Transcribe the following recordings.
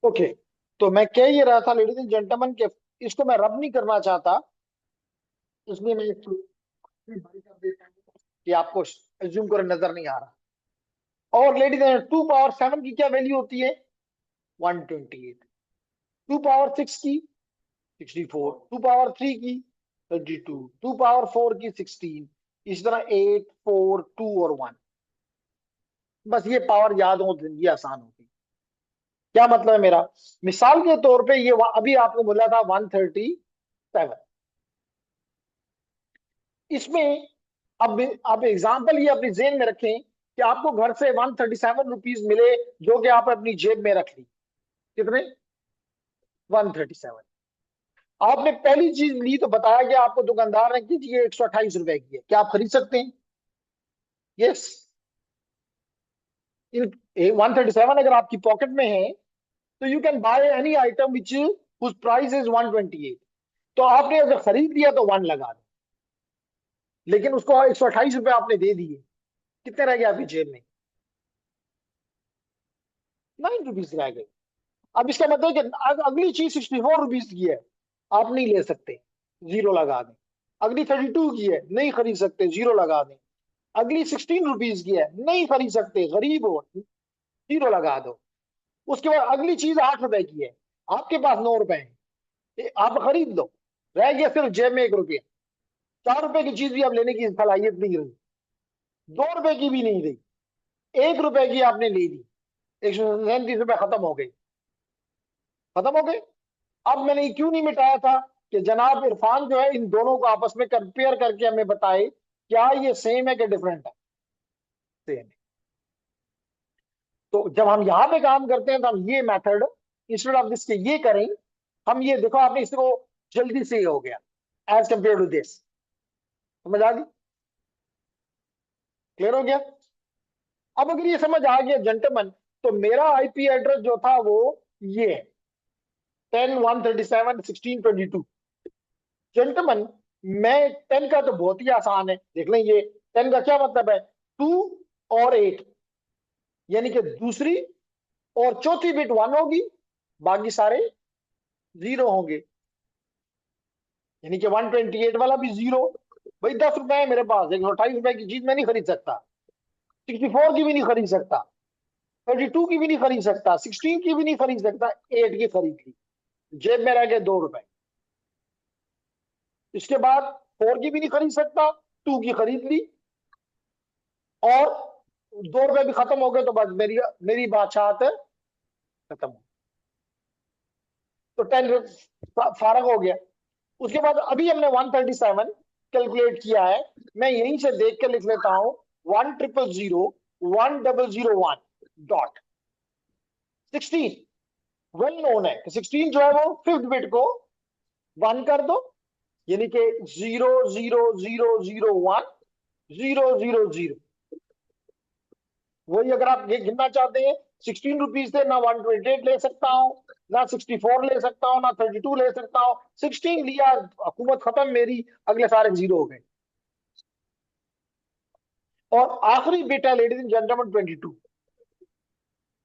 Okay, तो मैं कह ये रहा था लेडीज एंड जेंटलमैन के इसको मैं रब नहीं करना चाहता, इसलिए मैं इसको बड़ी कर देता हूं कि आपको एज्यूम करे नजर नहीं आ रहा। और लेडीज एंड 2 पावर 7 की क्या वैल्यू होती है? 128। 2 पावर 6 की 64, 2 पावर 3 की 32, 2 पावर 4 की 16, इस तरह 8, 4, 2 और 1। बस ये पावर याद हो तो जिंदगी आसान होगी। क्या मतलब है मेरा? मिसाल के तौर पे ये अभी आपको बोला था 137, इसमें अब आप एग्जाम्पल ये अपनी जेन में रखें कि आपको घर से 137 रुपीज मिले, जो कि आप अपनी जेब में रख ली। कितने? 137। आपने पहली चीज ली तो बताया कि आपको दुकानदार ने कि ये 128 रुपए की है, क्या आप खरीद सकते हैं? यस। इन 137 अगर आपकी पॉकेट में है तो you can buy any item which whose price is 128। तो आपने अगर खरीद लिया तो 1 लगा दो, लेकिन उसको 128 रुपए आपने दे दिए, कितने रह गए आपकी जेब में? 9 रुपीज रह गए। अब इसका मतलब है कि अगली चीज 64 रुपीज की है, आप नहीं ले सकते, जीरो लगा दें। अगली 32 की है, नहीं खरीद सकते, जीरो लगा दें। अगली 16 रुपीज की है, नहीं खरीद सकते, गरीब हो, जीरो लगा दो। उसके बाद अगली चीज 8 रुपए की है, आपके पास 9 रुपए हैं, आप खरीद लो, रह गया सिर्फ जेब में 1 रुपया। 4 रुपए की चीज भी आप लेने की सलाहियत नहीं रही, 2 रुपए की भी नहीं रही, 1 रुपए की आपने ले ली, 137 रुपए खत्म हो गए। खत्म हो गए। अब मैंने ये क्यों नहीं मिटाया था कि जनाब इरफान जो है इन दोनों को आपस में कंपेयर करके हमें बताए क्या ये सेम है कि डिफरेंट है? सेम है। तो जब हम यहाँ पे काम करते हैं तो हम ये मेथड इंस्टेड ऑफ दिस के ये करें। हम ये देखो, आपने इसको जल्दी से ये हो गया एज कंपेयर टू दिस। समझ आ गई? क्लियर हो गया? अब अगर ये समझ आ गया जेंटलमैन, तो मेरा आईपी एड्रेस जो था वो ये है, 10 137 16 22। जेंटलमैन, मैं 10 का तो बहुत ही आसान है, देख लें ये 10 का क्या मतलब है? 2 और 8, यानी कि दूसरी और चौथी बिट 1 होगी, बाकी सारे जीरो होंगे, यानी कि 128 वाला भी जीरो। भाई 10 रुपए है मेरे पास, 128 रुपए की चीज मैं नहीं खरीद सकता, 64 की भी नहीं खरीद सकता, 32 की भी नहीं खरीद सकता, 16 की भी नहीं खरीद सकता, 8 की खरीद ली, जेब में रह गए 2 रुपए। इसके बाद 4 की भी नहीं खरीद सकता, 2 की खरीद ली, और 2 रुपए भी खत्म हो गए, तो बस मेरी मेरी बादशाहत खत्म हो, तो 10 फारग हो गया। उसके बाद अभी हमने 137 कैलकुलेट किया है, मैं यहीं से देख के लिख लेता हूं, 1 0 0 1 0 0 1 डॉट 16। वेल नोन है कि 16 जो है वो फिफ्थ बिट को 1 कर दो, यानी कि 0 0 0 0 0 1 0 0 0। वही अगर आप ये गिनना चाहते हैं, 16 रुपीज से ना 128 ले सकता हूं, ना 64 ले सकता हूं, ना 32 ले सकता हूं, 16 लिया, हुकूमत खत्म मेरी, अगले सारे जीरो हो गए। और आखिरी बिट है लेडीज एंड जेंटलमैन 22।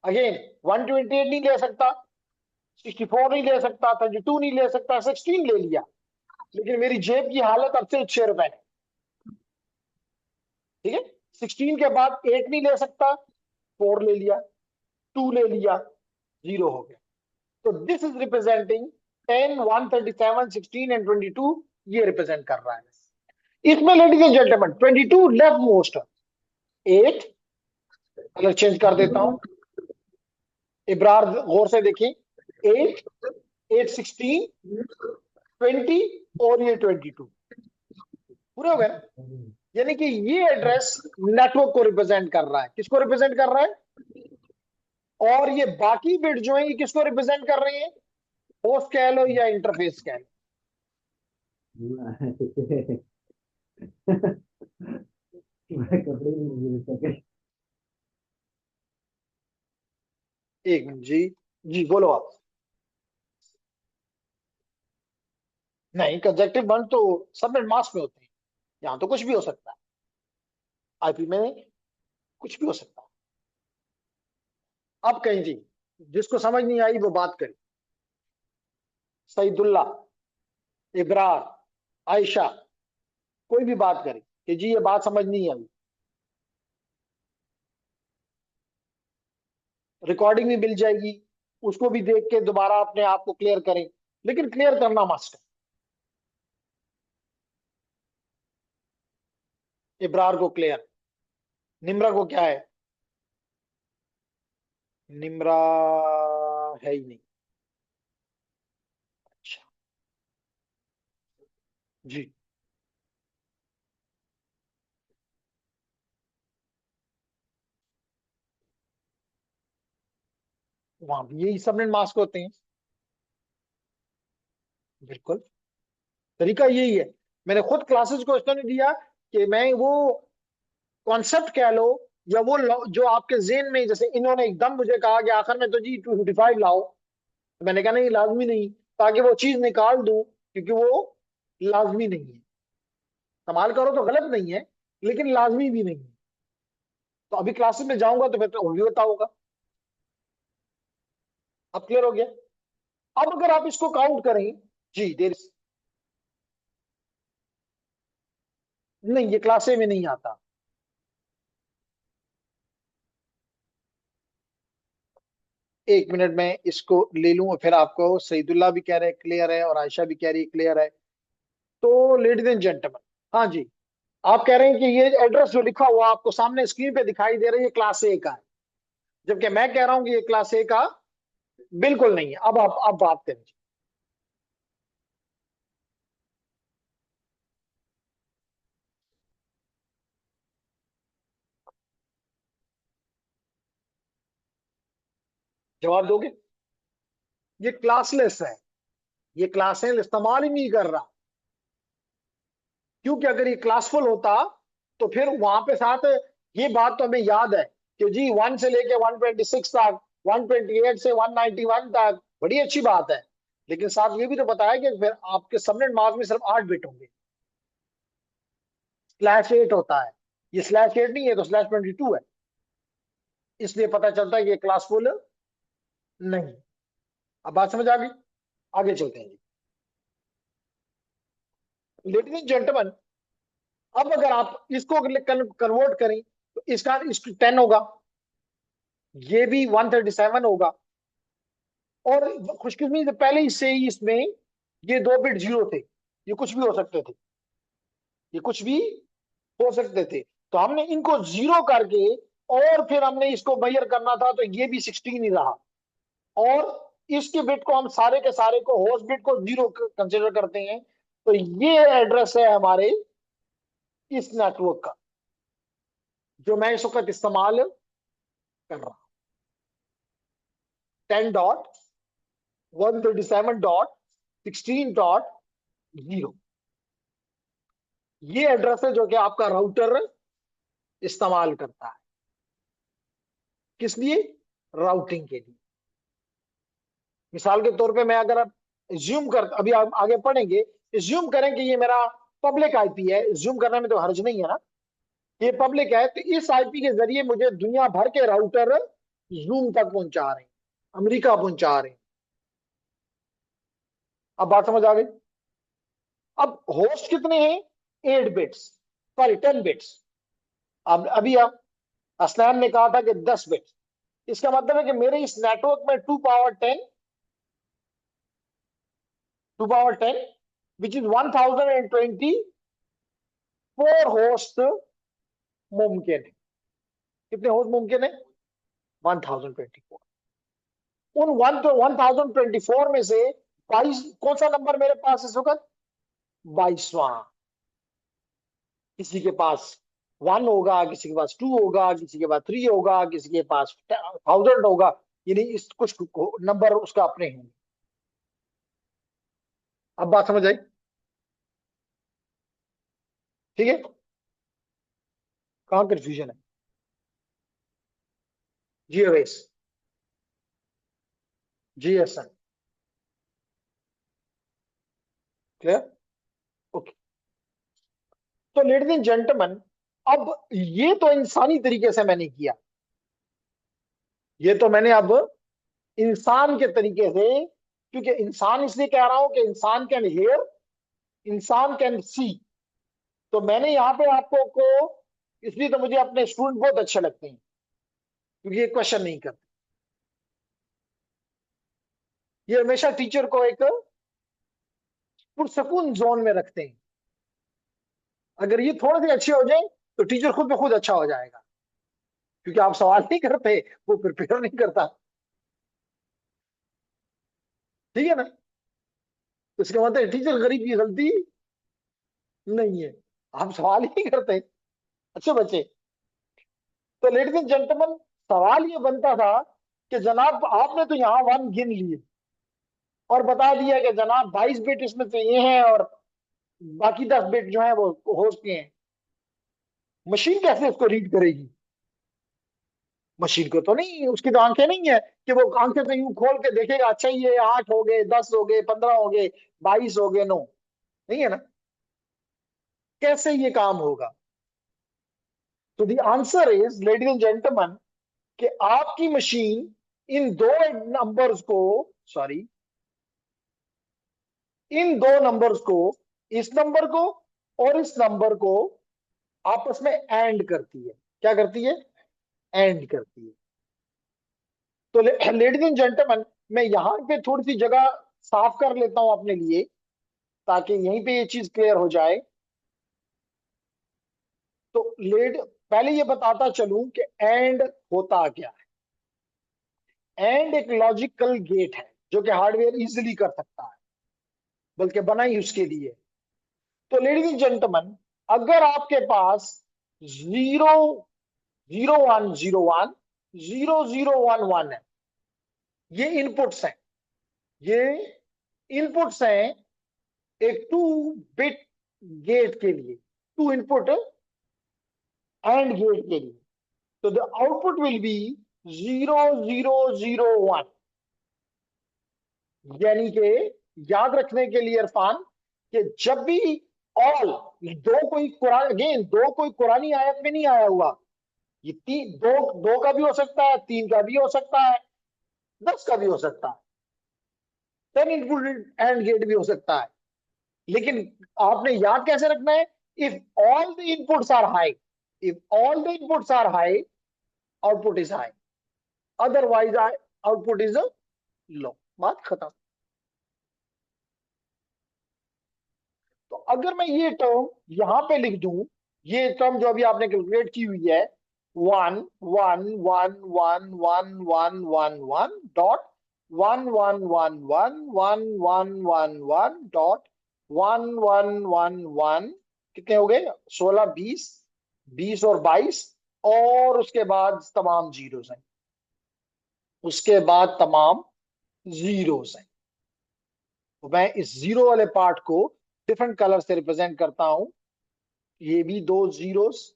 अगेन 128 नहीं ले सकता, 64 नहीं ले सकता, 32 नहीं ले सकता, 16 ले लिया, लेकिन मेरी जेब की हालत अब से 6 रुपए है। ठीक है, 16 के बाद 8 नहीं ले सकता, 4 ले लिया, 2 ले लिया, जीरो हो गया। तो दिस इज रिप्रेजेंटिंग 10 137 16 एंड 22, ये रिप्रेजेंट कर रहा है। इसमें ladies and gentleman 22 left most, 8 colour change कर देता हूं, इब्रार गौर से देखें, 8 8 16 20 और ये 22 पूरे हो गए ना? यानी कि ये एड्रेस नेटवर्क को रिप्रेजेंट कर रहा है, किसको रिप्रेजेंट कर रहा है? और ये बाकी बिट जो है ये किसको रिप्रेजेंट कर रहे हैं? होस्ट कह लो या इंटरफेस कह लो। मैं कपड़े नहीं मिल सके। एक मिनट जी, जी बोलो आप। नहीं, कंजक्टिव बंद तो सबमिट मास्क में होते हैं, यहाँ तो कुछ भी हो सकता है, आईपी में कुछ भी हो सकता है। अब कहीं जी, जिसको समझ नहीं आई वो बात करे। सईदुल्ला, इब्रार, आयशा, कोई भी बात करे कि जी ये बात समझ नहीं आई। रिकॉर्डिंग भी मिल जाएगी, उसको भी देख के दोबारा अपने आप को क्लियर करें, लेकिन क्लियर करना मस्ट है। इब्रार को क्लियर। निम्रा को क्या है? निम्रा है ही नहीं। अच्छा जी। वहां भी यही सबनेट मास्क होते हैं। बिल्कुल, तरीका यही है। मैंने खुद क्लासेस को इसलिए नहीं दिया कि मैं वो कॉन्सेप्ट कह लो, या वो जो आपके जेन में, जैसे इन्होंने एकदम मुझे कहा कि आखिर में तो जी 255 लाओ, तो मैंने कहा नहीं लाजमी नहीं, ताकि वो चीज निकाल दूं, क्योंकि वो लाजमी नहीं है। इस्तेमाल करो तो गलत नहीं है, लेकिन लाजमी भी नहीं है। तो अभी क्लासेस में जाऊंगा तो फिर तो और भी बताऊंगा। अब क्लियर हो गया? अब अगर आप इसको काउंट करें, जी देर, नहीं ये क्लासे में नहीं आता। एक मिनट में इसको ले लूं, और फिर आपको सईदुल्ला भी कह रहे हैं क्लियर है, और आयशा भी कह रही है क्लियर है। तो लेडीज एंड जेंटलमैन, हाँ जी, आप कह रहे हैं कि ये एड्रेस जो लिखा हुआ आपको सामने स्क्रीन पे दिखाई दे रहा है, ये क्लास ए का है, जबकि मैं कह रहा हूं कि ये क्लास ए का बिल्कुल नहीं है। अब आप बात करें। जवाब दोगे? ये क्लासलेस है, ये क्लासें इस्तेमाल ही नहीं कर रहा। क्योंकि अगर ये क्लासफुल होता तो फिर वहां पे साथ, ये बात तो हमें याद है कि जी 1 से लेके 126 तक, 128 से 191 तक, बड़ी अच्छी बात है। लेकिन साथ ये भी तो बताया कि फिर आपके सबनेट मार्क में सिर्फ 8 बिट होंगे, /8 होता है। ये /8 नहीं है तो /22 है। इसलिए पता चलता है कि ये क्लासफुल नहीं। अब बात समझ आ गई? आगे चलते हैं जी। लेडीज एंड जेंटलमैन, अब अगर आप इसको कन्वर्ट करें तो इसका 10 होगा, ये भी 137 होगा। और खुशकिस्मती से पहले से ही इसमें ये 2 बिट जीरो थे, ये कुछ भी हो सकते थे, ये कुछ भी हो सकते थे। तो हमने इनको जीरो करके, और फिर हमने इसको मेजर करना था, तो ये भी 16 ही रहा। और इसके बिट को हम सारे के सारे को, होस्ट बिट को जीरो कंसिडर करते हैं। तो ये एड्रेस है हमारे इस नेटवर्क का, जो मैं इस वक्त इस्तेमाल कर रहा हूं। 10.137.16.0, ये एड्रेस है जो कि आपका राउटर इस्तेमाल करता है। किस लिए? राउटिंग के लिए। मिसाल के तौर पे मैं अगर आप ज्यूम कर, अभी आप आगे पढ़ेंगे, ज्यूम करें कि ये मेरा पब्लिक आईपी है, ज्यूम करने में तो हर्ज नहीं है ना, ये पब्लिक है, तो इस आईपी के जरिए मुझे दुनिया भर के राउटर जूम तक पहुंचा रहे हैं, अमेरिका पहुंचा रहे हैं। अब बात समझ आ गई? अब होस्ट कितने हैं? 8 बिट्स, सॉरी 10 बिट्स। अब अभी अब असलैन ने कहा था कि 10 बिट्स। इसका मतलब है कि मेरे इस नेटवर्क में 2 पावर 10 विच इज 1024 होस्ट मुमकिन है। कितने होस्ट मुमकिन है? 1024। उन 1024 में से 22, कौन सा नंबर मेरे पास इस वक्त? 22वां। किसी के पास 1 होगा, किसी के पास 2 होगा, किसी के पास 3 होगा, किसी के पास 1000 होगा। यानी इस कुछ नंबर उसका अपने होंगे। अब बात समझ आई? ठीक है, कहां कंफ्यूजन है? जीओएस, जीएसएम, क्लियर? ओके। तो लेडीज एंड जेंटलमैन, अब ये तो इंसानी तरीके से मैंने किया, ये तो मैंने अब इंसान के तरीके से, क्योंकि इंसान इसलिए कह रहा हूं कि इंसान कैन हेयर, इंसान कैन सी। तो मैंने यहाँ पे आपको को, इसलिए तो मुझे अपने स्टूडेंट बहुत अच्छे लगते हैं, क्योंकि ये क्वेश्चन नहीं करते। ये हमेशा टीचर को एक पुरसकून जोन में रखते हैं। अगर ये थोड़े से अच्छे हो जाए तो टीचर खुद ब खुद अच्छा हो जाएगा, क्योंकि आप सवाल नहीं करते, वो प्रिपेयर नहीं करता। ठीक है ना? तो इसका मतलब टीचर गरीब की गलती नहीं है, आप सवाल ही नहीं करते। अच्छे बच्चे। तो लेडीज एंड जेंटलमैन, सवाल ये बनता था कि जनाब आपने तो यहाँ 1 गिन लिए और बता दिया कि जनाब 22 बिट इसमें तो ये हैं और बाकी 10 बिट जो है वो होस्ट के हैं। मशीन कैसे इसको रीड करेगी? मशीन को तो नहीं, उसकी तो आंखें नहीं है कि वो आंखें तो यूं खोल के देखेगा, अच्छा ये 8 हो गए, 10 हो गए, 15 हो गए, 22 हो गए। नो, नहीं है ना। कैसे ये काम होगा? तो the answer is, ladies and gentleman, कि आपकी मशीन इन दो नंबर्स को, सॉरी, इन दो नंबर्स को, इस नंबर को और इस नंबर को आपस में एंड करती है। क्या करती है? एंड करती है। तो लेडीज एंड जेंटलमैन, मैं यहां पे थोड़ी सी जगह साफ कर लेता हूं अपने लिए, ताकि यहीं पे ये चीज क्लियर हो जाए। तो पहले ये बताता चलूं कि एंड होता क्या है। एंड एक लॉजिकल गेट है जो कि हार्डवेयर इजीली कर सकता है, बल्कि बना ही उसके लिए। तो लेडीज एंड जेंटलमैन, अगर आपके पास 0 0 1 0 1 0 0 1 1 है, ये इनपुट्स हैं, ये इनपुट्स हैं एक 2 बिट गेट के लिए, 2 इनपुट एंड गेट के लिए। तो द आउटपुट विल बी 0 0 0 1। यानी कि याद रखने के लिए इरफान, कि जब भी ऑल, दो कोई कुरान, अगेन दो कोई कुरानी आयत में नहीं आया हुआ। ये दो, दो का भी हो सकता है, 3 का भी हो सकता है, 10 का भी हो सकता है, 10 इनपुट एंड गेट भी हो सकता है। लेकिन आपने याद कैसे रखना है? If all the inputs are high, if all the inputs are high, output is high, otherwise output is low. बात खत्म। तो अगर मैं ये टर्म यहां पे लिख दूं, ये टर्म जो अभी आपने कैलकुलेट की हुई है, 1 1 1 1 1 1 1 डॉट 1 1 1 1 1 1 1 डॉट 1 1 1 1, कितने हो गए? 16, 20, 20 और 22, और उसके बाद तमाम जीरोस हैं, उसके बाद तमाम जीरोस हैं। तो मैं इस जीरो वाले पार्ट को डिफरेंट कलर से रिप्रेजेंट करता हूं। ये भी 2 जीरोस,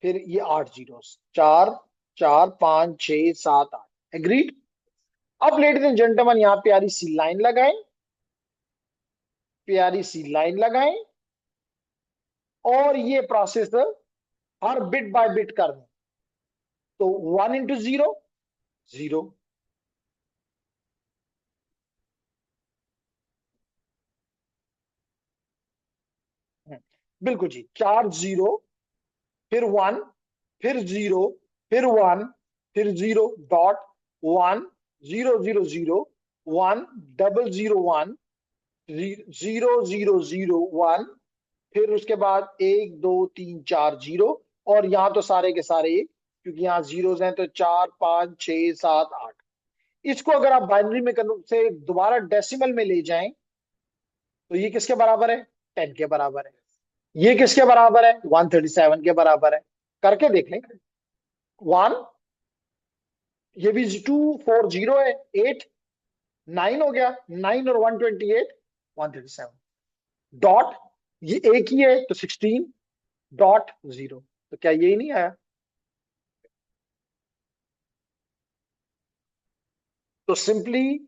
फिर ये 8 जीरोस, 4 4 5 6 7 8। एग्रीड? अब लेडीज एंड जेंटलमैन, यहां प्यारी सी लाइन लगाएं, प्यारी सी लाइन लगाएं, और ये process her bit by bit कर दें। तो 1 इंटू 0, 0। बिल्कुल जी, 4 0, फिर 1, फिर 0, फिर 1, फिर 0 डॉट 1 0 0 0 1 डबल 0 1 0 0 0 1, फिर उसके बाद 1 2 3 4 जीरो, और यहाँ तो सारे के सारे एक, क्योंकि यहाँ जीरोस हैं, तो 4 5 6 7 8। इसको अगर आप बाइनरी में से दोबारा डेसिमल में ले जाएं, तो ये किसके बराबर है? 10 के बराबर है। ये किसके बराबर है? 137 के बराबर है। करके देख लें। 1, ये भी 2 4 0 है, 8 9 हो गया, 9 और 128, 137 डॉट, ये एक ही है तो 16 डॉट 0। तो क्या यही नहीं आया? तो सिंपली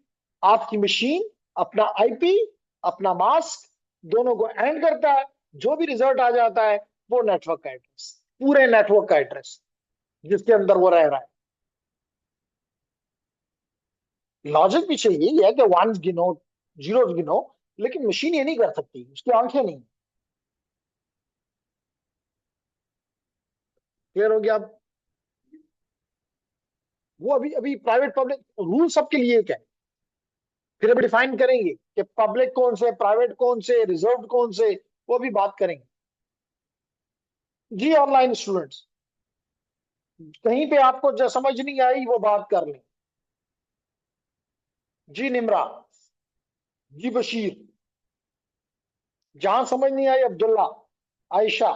आपकी मशीन अपना आईपी, अपना मास्क, दोनों को एंड करता है। जो भी रिजल्ट आ जाता है वो नेटवर्क का एड्रेस, पूरे नेटवर्क का एड्रेस जिसके अंदर वो रह रहा है। लॉजिक पीछे यही है कि वंस गिनो, जीरोस गिनो, लेकिन मशीन ये नहीं कर सकती, उसकी आंखें नहीं। क्लियर हो गया अब? वो अभी अभी प्राइवेट पब्लिक रूल सबके लिए एक है, फिर अभी डिफाइन करेंगे कि पब्लिक कौन से, प्राइवेट कौन से, रिजर्व कौन से, वो भी बात करेंगे। जी ऑनलाइन स्टूडेंट्स, कहीं पे आपको जो समझ नहीं आई वो बात कर लें। जी निमरा, जी बशीर, जहां समझ नहीं आई अब्दुल्ला, आयशा।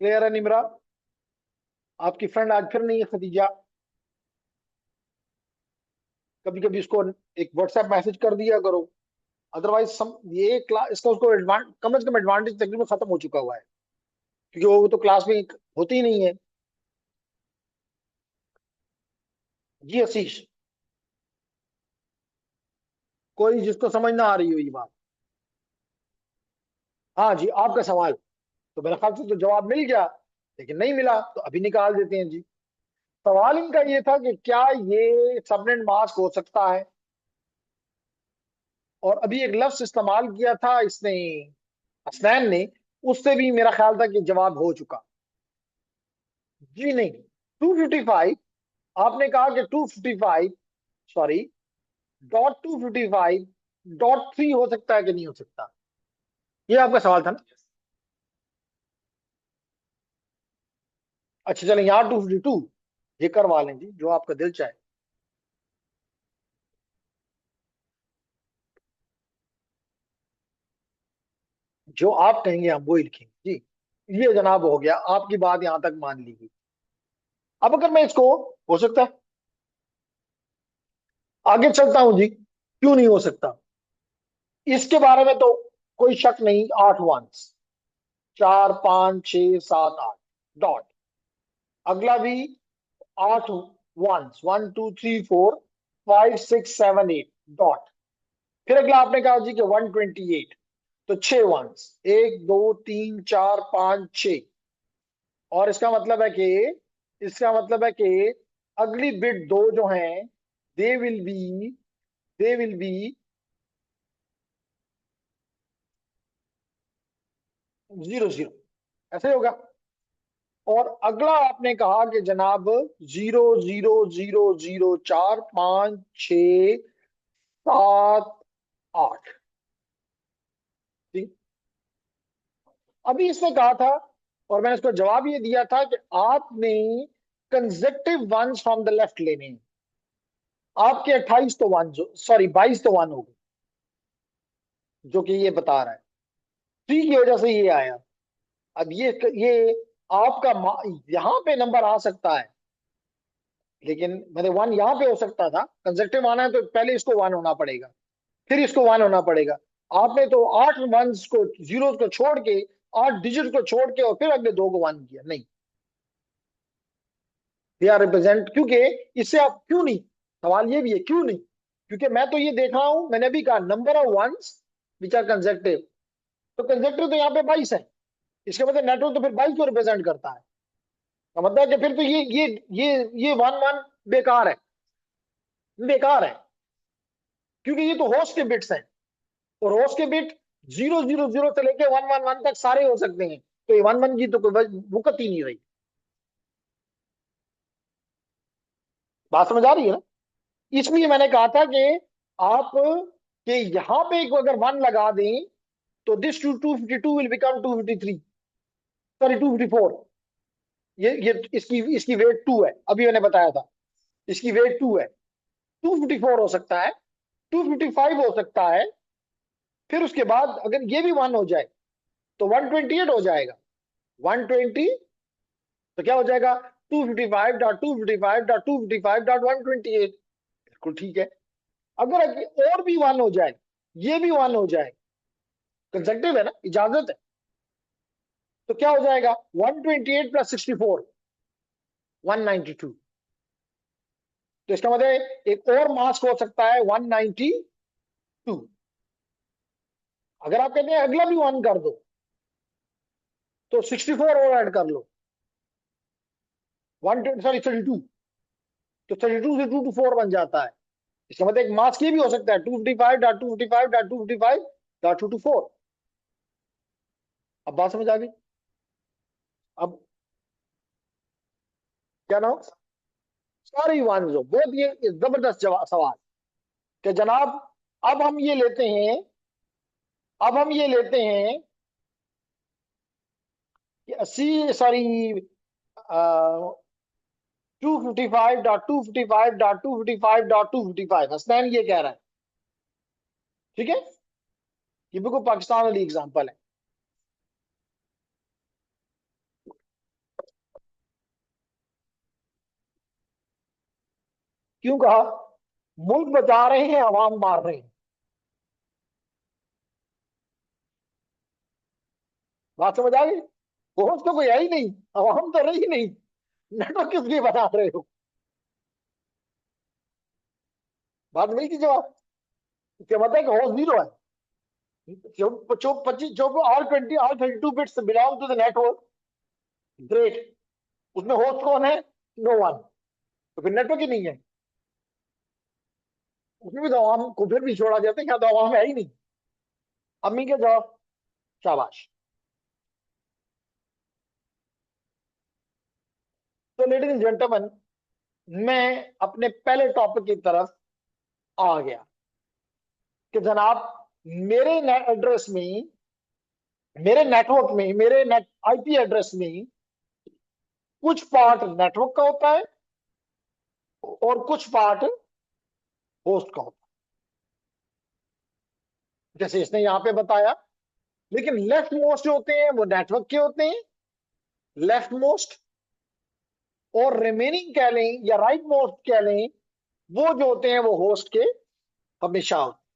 क्लियर है निमरा? आपकी फ्रेंड आज फिर नहीं है खदीजा, कभी कभी उसको एक व्हाट्सएप मैसेज कर दिया करो, अदरवाइज सम ये क्लास इसका उसको कम से कम एडवांटेज तकरीबन खत्म हो चुका हुआ है, क्योंकि वो तो क्लास में होती ही नहीं है। जी आशीष, कोई जिसको समझ ना आ रही हो ये बात। हाँ जी, आपका सवाल तो मेरे ख्याल से तो जवाब मिल गया, लेकिन नहीं मिला तो अभी निकाल देते हैं जी। सवाल इनका ये था कि क्या ये सबनेट मास्क हो सकता है, और अभी एक लफ्ज इस्तेमाल किया था इसने, हसनैन ने, उससे भी मेरा ख्याल था कि जवाब हो चुका। जी नहीं, 255, आपने कहा कि 255, सॉरी, .255.3 हो सकता है कि नहीं हो सकता, ये आपका सवाल था ना? अच्छा चलें, यहाँ 252 ये करवा लें जी, जो आपका दिल चाहे। जो आप कहेंगे हम वही लिखेंगे जी। ये जनाब हो गया, आपकी बात यहां तक मान ली गई। अब अगर मैं इसको, हो सकता है, आगे चलता हूं जी, क्यों नहीं हो सकता, इसके बारे में तो कोई शक नहीं। 8 वंस, 4 5 6 7 8 डॉट, अगला भी 8 वंस, 1 2 3 4 5 6 7 8 डॉट, फिर अगला आपने कहा जी कि 128, तो 6 वंस, 1 2 3 4 5 6, और इसका मतलब है कि, इसका मतलब है कि अगली बिट दो जो हैं, they will be, they will be 0 0, ऐसे होगा। और अगला आपने कहा कि जनाब 0 0 0 0 4 5 6 7 8, ठीक। अभी इसने कहा था, और मैंने इसको जवाब ये दिया था कि आपने consecutive ones from the left लेने हैं। आपके 28 तो वन, सॉरी 22 तो वन हो गए, जो कि ये बता रहा है, 3 की वजह से ये आया। अब ये आपका यहां पे नंबर आ सकता है, लेकिन मतलब वन यहां पे हो सकता था, कंसेक्टिव आना है तो पहले इसको वन होना पड़ेगा, फिर इसको वन होना पड़ेगा। आपने तो 8 वंस को, जीरो को छोड़ के, 8 डिजिट को छोड़ के, और फिर अगले दो को वन किया, नहीं, दे आर रिप्रेजेंट, क्योंकि इससे आप क्यों नहीं, सवाल ये भी है क्यों नहीं, क्योंकि मैं तो ये देख रहा हूं, मैंने भी कहा number of ones which are consecutive, तो कंसेक्टिव तो यहाँ पे 22 है, इसके मतलब नेटवर्क तो फिर 22 को रिप्रेजेंट करता है, तो मतलब है कि फिर तो ये वन वन बेकार है, बेकार है, क्योंकि ये तो होस्ट के बिट्स हैं, और होस्ट के बिट 0 0 0 से लेके 1 1 1 तक सारे हो सकते हैं, तो ये वन वन की तो कोई वुकत ही नहीं रही। बात समझ आ रही है ना? इसलिए मैंने कहा था कि आप, कि यहां पे अगर वन लगा दें, तो दिस 252 विल बिकम 253, सॉरी 254, ये इसकी वेट 2 है, अभी मैंने बताया था, इसकी वेट 2 है, 254 हो सकता है, 255 हो सकता है, फिर उसके बाद अगर ये भी वन हो जाए तो 128 हो जाएगा, 120, तो क्या हो जाएगा, 255.255.255.128, बिल्कुल ठीक है। अगर और भी वन हो जाए, ये भी वन हो जाए, कंसेक्टिव है ना, इजाजत है, तो क्या हो जाएगा, 128 + 64, 192, तो इसका मतलब एक और मास्क हो सकता है 192, अगर आप कहते हैं अगला भी 1 कर दो तो 64 और ऐड कर लो, 32, तो 32 से 2 to 4 बन जाता है। इसका मतलब एक मास्क ये भी हो सकता है 255.255.255.224। अब बात समझ आ गई? अब क्या नाम, सॉरी वांजो, बहुत ये जबरदस्त सवाल कि जनाब, अब हम ये लेते हैं, अब हम ये लेते हैं कि 80, सॉरी, 255.255.255.255, हसनैन ये कह रहा है, ठीक है, ये बिल्कुल पाकिस्तान वाली एग्जांपल है। क्यों कहा? मुल्क बचा रहे हैं, अवाम मार रहे हैं। बात समझ आ गई? होश तो कोई है ही नहीं, अवाम तो रही नहीं, नेटवर्क किस लिए बना रहे हो? बात मिल की जवाब, क्या मतलब है कि होश जीरो है? जो जो 25 जो all 32 bits belong to the network, great, उसमें होस्ट कौन है? नो वन, तो फिर नेटवर्क ही नहीं है। उसमें भी तो अवाम को फिर भी छोड़ा जाता है, क्या तो अवाम है ही नहीं। अम्मी के जवाब, शाबाश। तो लेडीज एंड जेंटलमैन, मैं अपने पहले टॉपिक की तरफ आ गया कि जनाब, मेरे एड्रेस में, मेरे नेटवर्क में, मेरे नेट आईपी एड्रेस में कुछ पार्ट नेटवर्क का होता है और कुछ पार्ट होस्ट का होता है, जैसे इसने यहां पे बताया। लेकिन लेफ्ट मोस्ट जो होते हैं वो नेटवर्क के होते हैं, लेफ्ट मोस्ट, और रिमेनिंग कह लें या राइट मोस्ट कह लें, वो जो होते हैं वो होस्ट के हमेशा होते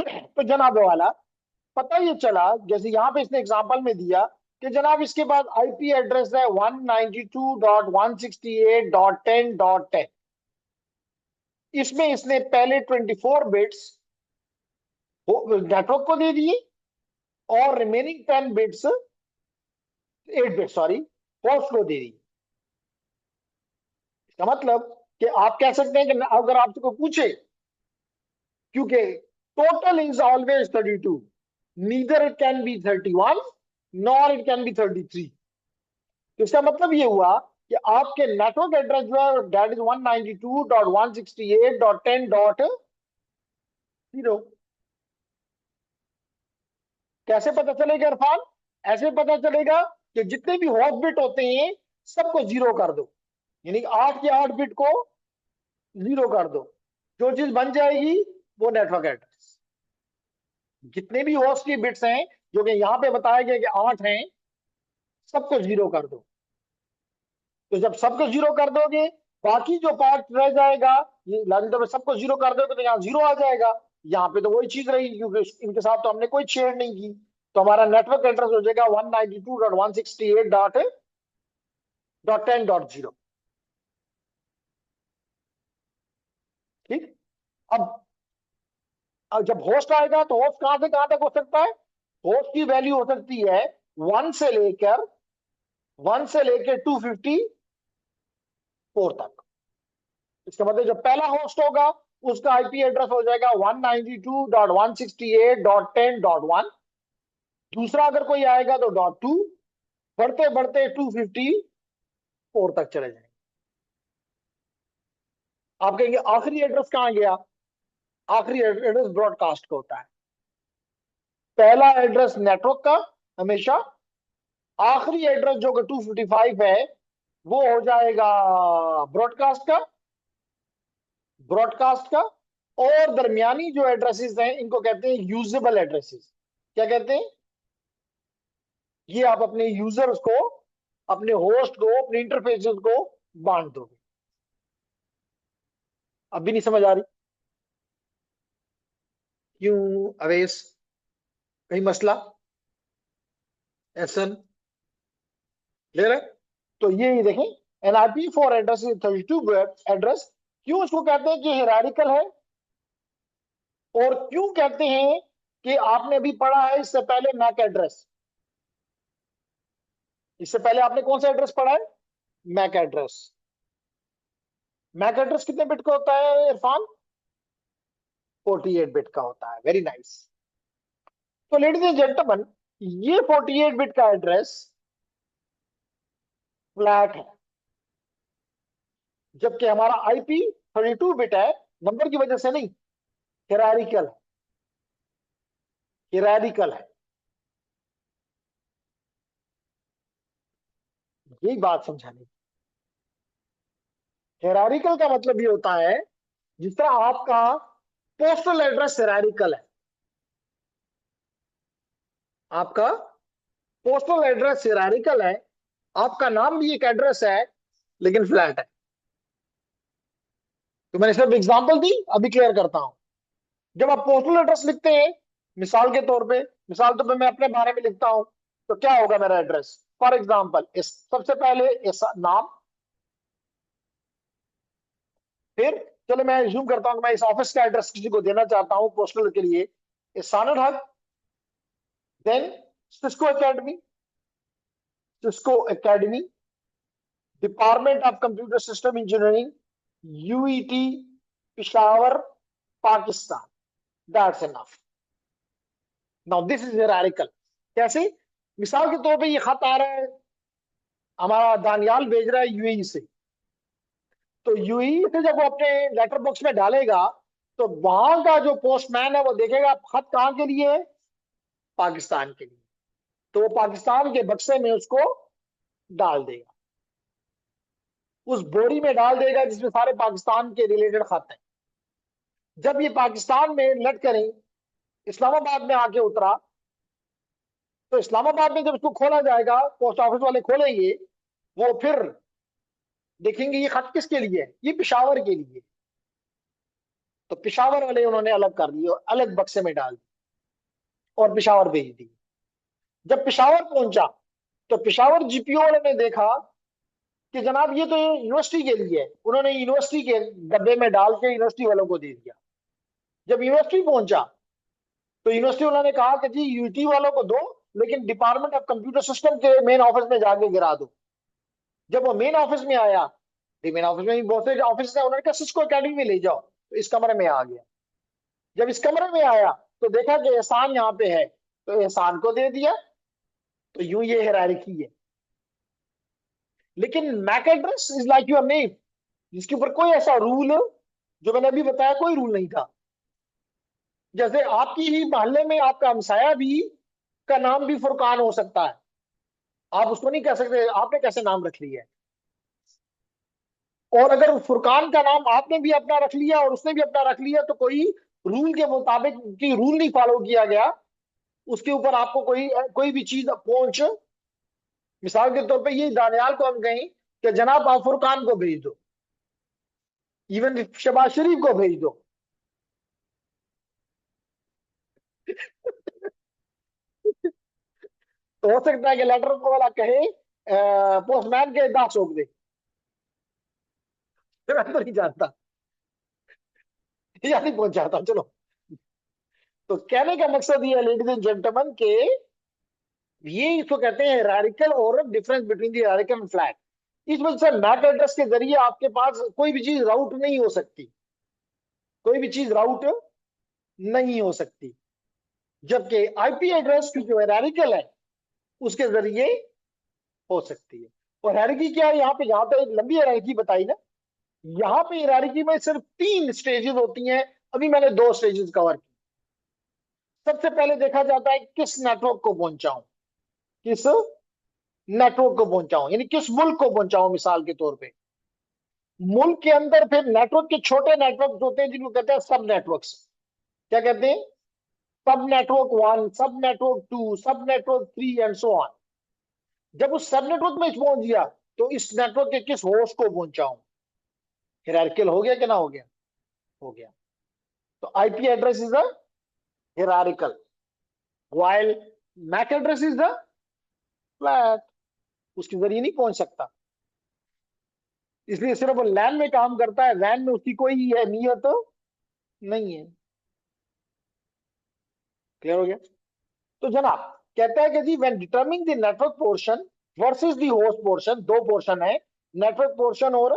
हैं। तो जनाब वाला, पता ये चला, जैसे यहां पे इसने एग्जांपल में दिया कि जनाब इसके बाद आईपी एड्रेस है 192.168.10.10, इसमें इसने पहले 24 बिट्स नेटवर्क को दे दिए और remaining 10 bits, 8 bit sorry, host को दे दी। इसका मतलब कि आप कह सकते हैं कि अगर आपसे कोई पूछे, क्योंकि total is always 32, neither it can be 31 nor it can be 33। तो इसका मतलब ये हुआ कि आपके नेटवर्क एड्रेस जो है दैट इज 192.168.10.0। कैसे पता चलेगा इरफान? ऐसे पता चलेगा कि जितने भी हॉट बिट होते हैं सबको जीरो कर दो, यानी 8 के 8 बिट को जीरो कर दो, जो चीज बन जाएगी वो नेटवर्क एड्रेस। जितने भी होस्ट की बिट्स हैं, जो कि यहां पे बताया गया कि 8 हैं, सबको जीरो कर दो। तो जब सबको जीरो कर दोगे, बाकी जो पार्ट रह जाएगा, ये लाजिम में सबको जीरो कर दोगे तो यहाँ जीरो आ जाएगा। यहाँ पे तो वही चीज रही, क्योंकि इनके साथ तो हमने कोई छेड़ नहीं की। तो हमारा नेटवर्क एड्रेस हो जाएगा 192.168.10.0। ठीक। अब जब होस्ट आएगा तो होस्ट कहां से कहां तक हो सकता है? होस्ट की वैल्यू हो सकती है 1 से लेकर 254 तक। इसका मतलब जो पहला होस्ट होगा उसका आईपी एड्रेस हो जाएगा 192.168.10.1। दूसरा अगर कोई आएगा तो .2, बढ़ते बढ़ते 254 तक चले जाएंगे। आप कहेंगे आखिरी एड्रेस कहां गया? आखिरी एड्रेस ब्रॉडकास्ट का होता है। पहला एड्रेस नेटवर्क का हमेशा, आखिरी एड्रेस जो कि 255 है वो हो जाएगा ब्रॉडकास्ट का, ब्रॉडकास्ट का। और दरमियानी जो एड्रेसेस हैं इनको कहते हैं यूजेबल एड्रेसेस। क्या कहते हैं? ये आप अपने यूजर्स को, अपने होस्ट को, अपने इंटरफेसेस को बांट दोगे। अब भी नहीं समझ आ रही? क्यों अवेश, कहीं मसला? एसन ले रहे? तो ये देखें, एनआईपी फॉर एड्रेस 32 एड्रेस। क्यों इसको कहते हैं कि हिरारिकल है? और क्यों कहते हैं कि आपने अभी पढ़ा है इससे पहले मैक एड्रेस? इससे पहले आपने कौन सा एड्रेस पढ़ा है? MAC address. मैक एड्रेस कितने बिट का होता है इरफान? 48 बिट का होता है। Very nice. तो लेडीज एंड जेंटलमैन, ये 48 बिट का एड्रेस फ्लैट है, जबकि हमारा आईपी 32 बिट है। नंबर की वजह से नहीं, हिरारिकल है, हिरारिकल है। यही बात समझानी। हिरारिकल का मतलब ये होता है, जिस तरह आपका पोस्टल एड्रेस हिरारिकल है, आपका पोस्टल एड्रेस हिरारिकल है, आपका नाम भी एक एड्रेस है लेकिन फ्लैट है। तो मैंने सिर्फ एग्जांपल दी, अभी क्लियर करता हूं। जब आप पोस्टल एड्रेस लिखते हैं, मिसाल के तौर पे मैं अपने बारे में लिखता हूं, तो क्या होगा मेरा एड्रेस? फॉर एग्जाम्पल, इस सबसे पहले इस नाम, फिर चलो मैं जूम करता हूं कि मैं इस ऑफिस का एड्रेस किसी को देना चाहता हूं पोस्टल के लिए, Ihsanul Haq, then Cisco academy, Cisco academy, department of computer system engineering, UET, Peshawar, Pakistan. That's enough. Now this is hierarchical. कैसे? मिसाल के तौर पे ये खत आ रहा है, हमारा दानियाल भेज रहा है यूएई से। तो यूएई से जब वो अपने लेटर बॉक्स में डालेगा, तो वहां का जो पोस्टमैन है वो देखेगा खत कहाँ के लिए है? पाकिस्तान के लिए। तो वो पाकिस्तान के बक्से में उसको डाल देगा, उस बोरी में डाल देगा जिसमें सारे पाकिस्तान के रिलेटेड खत हैं। जब ये पाकिस्तान में लट करें इस्लामाबाद में आके उतरा, तो इस्लामाबाद में जब उसको खोला जाएगा, पोस्ट ऑफिस वाले खोलेंगे, वो फिर देखेंगे ये खत किसके लिए है, ये पिशावर के लिए। तो पिशावर वाले उन्होंने अलग कर दिए और अलग बक्से में डाल दिए और पिशावर भेज दी। जब पिशावर पहुंचा, तो पिशावर जीपीओ वाले ने देखा कि जनाब ये तो यूनिवर्सिटी के लिए है, उन्होंने यूनिवर्सिटी के डब्बे में डाल के यूनिवर्सिटी वालों को दे दिया। जब यूनिवर्सिटी पहुंचा, तो यूनिवर्सिटी वालों ने कहा कि जी यूटी वालों को दो, लेकिन डिपार्टमेंट ऑफ कंप्यूटर सिस्टम के मेन ऑफिस में जाके गिरा दो। जब वो मेन ऑफिस में आया, मेन ऑफिस में भी बहुत से ऑफिस है, उन्होंने कहा सिस्को अकेडमी में ले जाओ, तो इस कमरे में आ गया। जब इस कमरे में आया, तो देखा कि एहसान यहाँ पे है, तो एहसान को दे दिया। तो यूं ये हायरार्की है। लेकिन MAC address is like your name, जिसके ऊपर कोई ऐसा रूल, जो मैंने अभी बताया, कोई रूल नहीं था। जैसे आपकी ही मोहल्ले में आपका हमसाया भी का नाम भी फुरकान हो सकता है, आप उसको नहीं कह सकते आपने कैसे नाम रख लिया है। और अगर फुरकान का नाम आपने भी अपना रख लिया और उसने भी अपना रख लिया, तो कोई रूल के मुताबिक की रूल नहीं फॉलो किया गया, उसके ऊपर आपको कोई कोई भी चीज पहुंच। मिसाल के तौर पे ये दानियाल को हम कहें कि जनाब आप फुरकान को भेज दो, इवन शबाज शरीफ को भेज दो। तो हो सकता है कि लेटर को वाला कहे पोस्टमैन के दांत सोख दे। मैं तो नहीं जानता, या नहीं पहुंचाता, चलो। तो कहने का मकसद ये है लेडीज एंड जेंटलमैन के, ये इसको कहते हैं हायरार्किकल और difference between the hierarchical and flat. इस वजह से मैक एड्रेस के जरिए आपके पास कोई भी चीज राउट नहीं हो सकती, कोई भी चीज राउट नहीं हो सकती। जबकि आईपी एड्रेस की जो हायरार्किकल है, उसके जरिए हो सकती है। और हायरार्की क्या है? यहाँ पे, यहाँ पे एक लंबी हायरार्की बताई ना, यहाँ पे हायरार्की में सिर्फ 3 स्टेजेस होती हैं। अभी मैंने 2 स्टेजेस कवर की। सबसे पहले देखा जाता है किस नेटवर्क को पहुंचाऊं, किस नेटवर्क को पहुंचाऊं, यानी किस मुल्क को पहुंचाऊं। मिसाल के तौर पे मुल्क के अंदर फिर नेटवर्क के छोटे नेटवर्क होते हैं, जिनको कहते हैं सब नेटवर्क्स। क्या कहते हैं? सब नेटवर्क 1, सब नेटवर्क 2, सब नेटवर्क 3 एंड सो ऑन। जब उस सब नेटवर्क में पहुंच गया, तो इस नेटवर्क के किस होस्ट को पहुंचाऊं। हिरार्किकल हो गया कि ना हो गया? हो गया। तो IP address is the hierarchical, while MAC address is the flat, उसके जरिए नहीं पहुंच सकता। इसलिए सिर्फ वो लैन में काम करता है, वैन में उसकी कोई अहमियत नहीं है। क्लियर हो गया? तो जनाब कहता है कि जी when determining the network portion versus the host portion, दो पोर्शन है, नेटवर्क पोर्शन और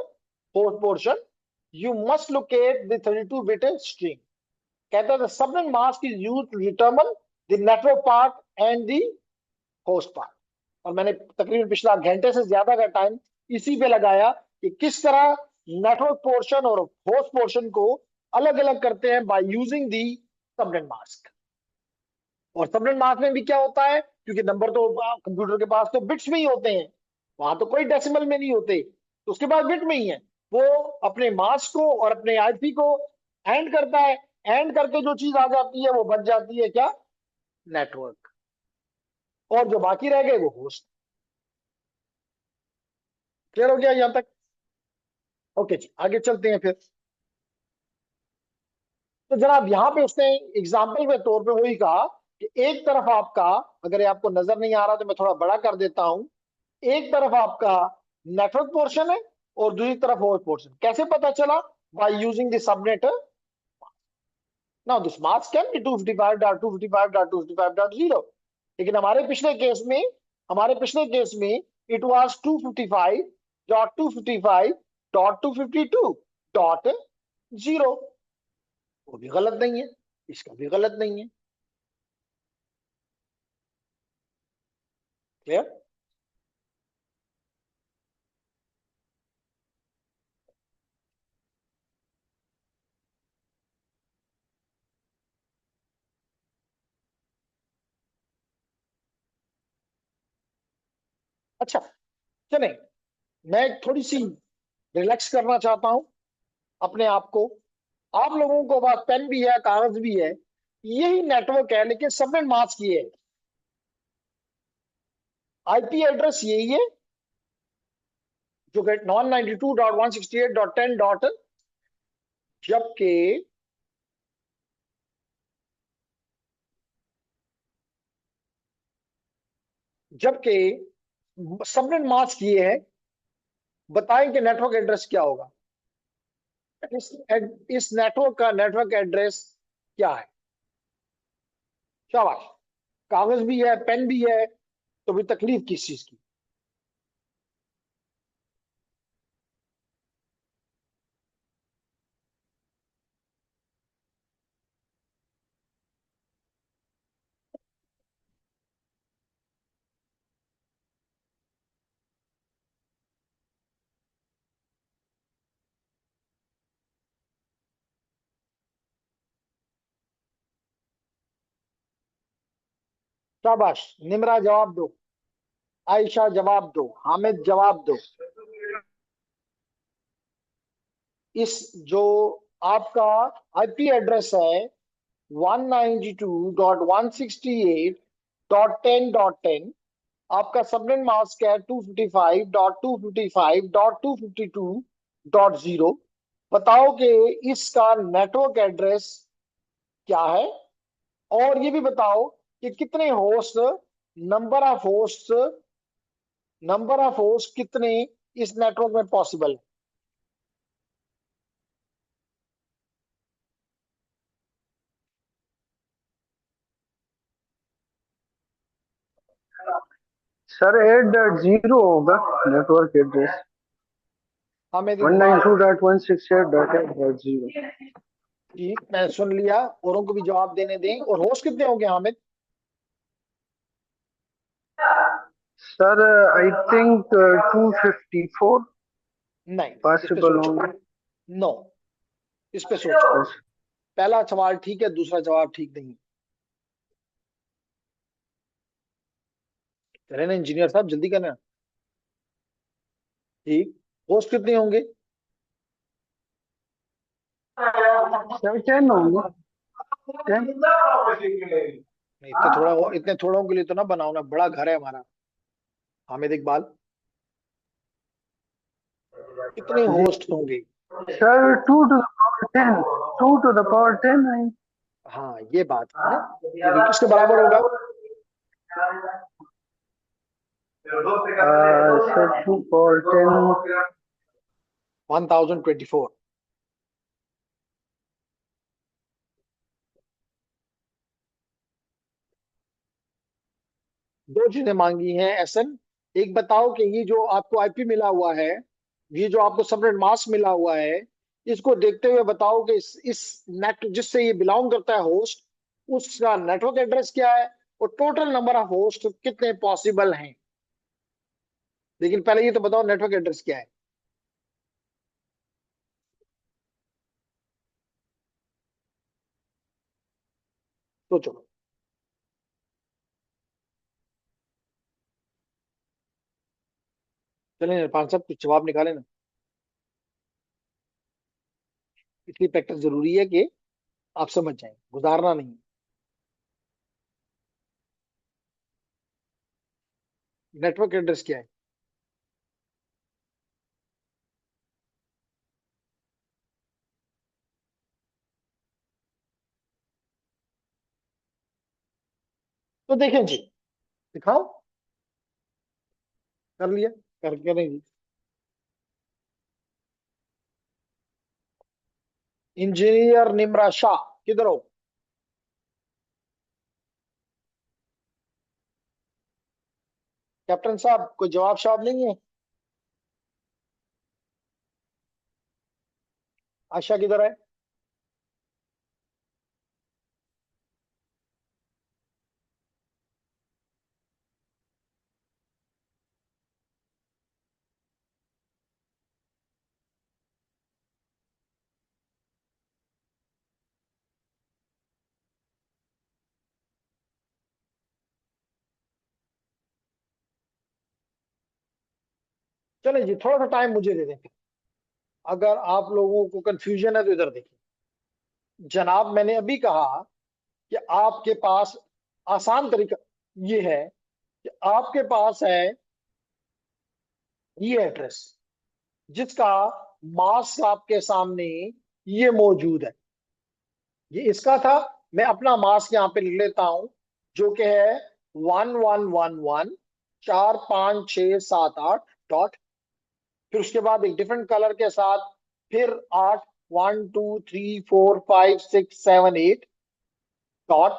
host portion, you must locate the 32 bit string. कहता है subnet mask is used to determine the network part and the host part. और मैंने तकरीबन पिछला घंटे से ज्यादा का टाइम इसी पे लगाया कि किस तरह नेटवर्क पोर्शन और होस्ट पोर्शन को अलग अलग करते हैं by using the subnet mask. और सबनेट मास्क में भी क्या होता है, क्योंकि नंबर तो कंप्यूटर के पास तो बिट्स में ही होते हैं, वहां तो कोई डेसिमल में नहीं होते, तो उसके पास बिट में ही है। वो अपने मास्क को और अपने आईपी को एंड करता है, एंड करके जो चीज आ जाती है वो बच जाती है क्या, नेटवर्क। और जो बाकी रह गए वो होस्ट। क्लियर हो गया यहां तक? ओके जी, आगे चलते हैं फिर। तो जनाब यहाँ पे उसने एग्जाम्पल के तौर पे वही कहा कि एक तरफ आपका, अगर ये आपको नजर नहीं आ रहा तो मैं थोड़ा बड़ा कर देता हूं, एक तरफ आपका नेटवर्क पोर्शन है और दूसरी तरफ होस्ट पोर्शन। कैसे पता चला? By using the subnet. Now this mask can be 255.255.255.0, लेकिन हमारे पिछले केस में इट वाज 255.255.252.0। वो भी गलत नहीं है, इसका भी गलत नहीं है। क्लियर? अच्छा, चलें, मैं थोड़ी सी रिलैक्स करना चाहता हूं अपने आप को। आप लोगों को पास पेन भी है, कागज भी है, यही नेटवर्क है लेकिन सबनेट मास्क ये है, आईपी एड्रेस यही है जो कि 192.168.10 जबकि जबकि सबनेट मास्क ये है। बताएं कि नेटवर्क एड्रेस क्या होगा? इस इस नेटवर्क का नेटवर्क एड्रेस क्या है? शाबाश, कागज भी है, पेन भी है, तो भी तकलीफ किस चीज की? शाबाश, निमरा जवाब दो, आयशा जवाब दो, हामिद जवाब दो। इस जो आपका आईपी एड्रेस है 192.168.10.10, आपका सबनेट मास्क है 255.255.252.0। बताओ कि इसका नेटवर्क एड्रेस क्या है, और ये भी बताओ कि कितने होस्ट, नंबर ऑफ होस्ट, कितने इस नेटवर्क में पॉसिबल है? सर 8.0 होगा नेटवर्क एड्रेस, हमें वन नाइन इकबाल, two dot one six eight dot eight dot zero ठीक, मैं सुन लिया, औरों को भी जवाब देने दें। और होस्ट कितने होंगे हामिद? सर आई थिंक 254 नहीं, इस पे पॉसिबल सोचो। होंगे। नो, इस पे सोचो। पहला सवाल ठीक है, दूसरा जवाब ठीक नहीं। चले ना इंजीनियर साहब, जल्दी करना। ठीक, होस्ट कितने होंगे? सर 10 होंगे, 10। नहीं, इतने थोड़ों के लिए तो ना बनाओ ना, बड़ा घर है हमारा। हामिद इकबाल, कितने जी होस्ट होंगे? Sir 2 to the power 10, 2 to the power 10 है। हाँ, ये बात है ना, ये भी किसके बराबर होगा? Sir 2 power 10, 1024। दो चीजें मांगी हैं एसएन। एक बताओ कि ये जो आपको आईपी मिला हुआ है, ये जो आपको सबनेट मास्क मिला हुआ है, इसको देखते हुए बताओ कि इस नेट जिससे ये बिलोंग करता है होस्ट, उसका नेटवर्क एड्रेस क्या है और टोटल नंबर ऑफ होस्ट कितने पॉसिबल हैं। लेकिन पहले ये तो बताओ नेटवर्क एड्रेस क्या है। सोचो। चलिए इरफान साहब कुछ जवाब निकाले ना। इसलिए प्रैक्टिस जरूरी है कि आप समझ जाएं, गुजारना नहीं। नेटवर्क एड्रेस क्या है। तो देखें जी, दिखाओ। कर लिया, करके नहीं जी। इंजीनियर निमरा शाह, किधर हो। कैप्टन साहब कोई जवाब शवाब नहीं है। आशा किधर है। चले जी, थोड़ा सा टाइम मुझे दे दें। अगर आप लोगों को कंफ्यूजन है तो इधर देखिए। जनाब मैंने अभी कहा कि आपके पास आसान तरीका ये है कि आपके पास है ये एड्रेस, जिसका मास्क आपके सामने ये मौजूद है। ये इसका था। मैं अपना मास्क यहाँ पे लिख लेता हूं, जो कि है 1111 4 5 6 7 8 डॉट। फिर उसके बाद एक डिफरेंट कलर के साथ फिर 8 1 2 3 4 5 6 7 8 डॉट।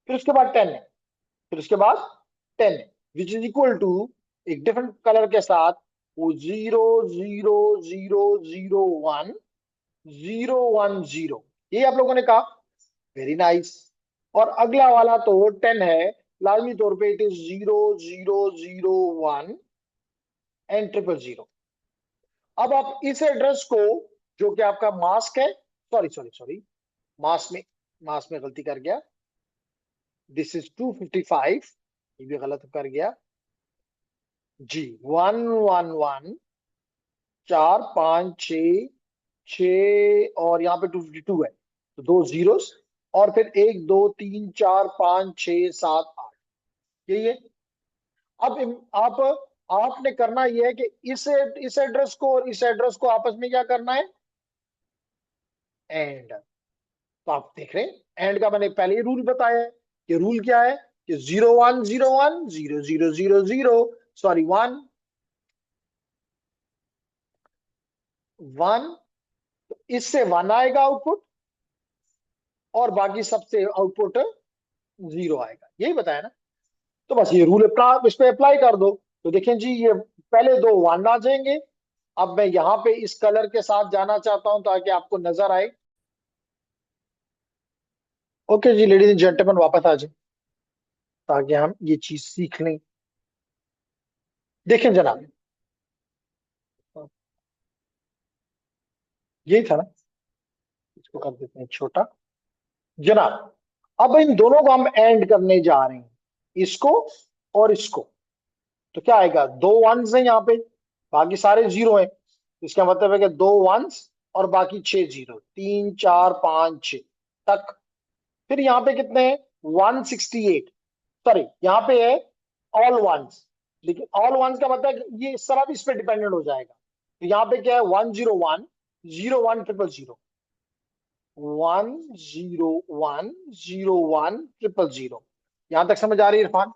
फिर उसके बाद 10 है। फिर उसके बाद 10 है, विच इज इक्वल टू एक डिफरेंट कलर के साथ वो 0 0 0 0 1 0 1 0। ये आप लोगों ने कहा, वेरी नाइस। और अगला वाला तो 10 है, लाजमी तौर पे इट इज 0 0 0 1 एंड 0 0 0। अब आप इस एड्रेस को, जो कि आपका मास्क है, सॉरी सॉरी सॉरी, मास्क में गलती कर गया, दिस इज 255, ये भी गलत कर गया जी। 111 4 5 6 और यहाँ पे 252 है, तो दो जीरोस और फिर 1 2 3 4 5 6 7 8, यही है। अब आप आपने करना यह है कि इस एड्रेस को और इस एड्रेस को आपस में क्या करना है, एंड। तो आप देख रहे हैं एंड का मैंने पहले ही रूल बताया है कि रूल क्या है कि 0 1 0 1 0 0 0 0, सॉरी 1 1, इससे 1 आएगा आउटपुट और बाकी सबसे आउटपुट 0 आएगा, यही बताया ना। तो बस ये रूल इस पे अप्लाई कर दो। तो देखें जी, ये पहले दो 1 आ जाएंगे। अब मैं यहाँ पे इस कलर के साथ जाना चाहता हूं ताकि आपको नजर आए। ओके जी लेडीज एंड जेंटलमैन, वापस आ जाए ताकि हम ये चीज सीख लें। देखें जनाब, यही था ना, इसको कर देते हैं छोटा। जनाब अब इन दोनों को हम एंड करने जा रहे हैं, इसको और इसको। तो क्या आएगा, दो वंस हैं यहाँ पे, बाकी सारे जीरो हैं। इसका मतलब है कि दो वंस और बाकी 6 जीरो, 3 4 5 6 तक। फिर यहाँ पे कितने हैं, 168। सॉरी यहाँ पे है ऑल वंस, लेकिन ऑल वंस का मतलब ये इस तरह भी इस पे डिपेंडेंट हो जाएगा। तो यहाँ पे क्या है, 1 0 1 0 1 0 0, 1 0 1 0 1 0 0। यहां तक समझ आ रही है इरफान।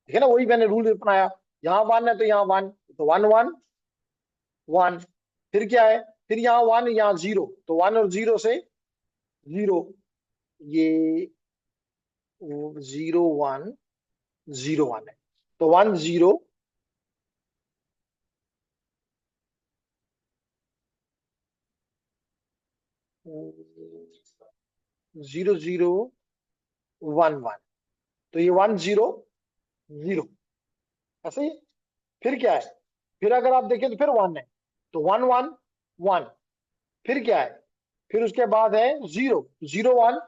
ठीक है ना, वही मैंने रूल अपनाया। यहाँ 1 है तो यहाँ 1, तो 1 1 1। फिर क्या है, फिर यहाँ 1 यहाँ 0, तो 1 और 0 से 0, ये 0 1 0 1 है, तो 1 0 0 0 1 1, तो ये 1 0 0 ऐसे ही। फिर क्या है, फिर अगर आप देखें तो फिर 1 है, तो 1 1 1, फिर क्या है, फिर उसके बाद है 0 0 1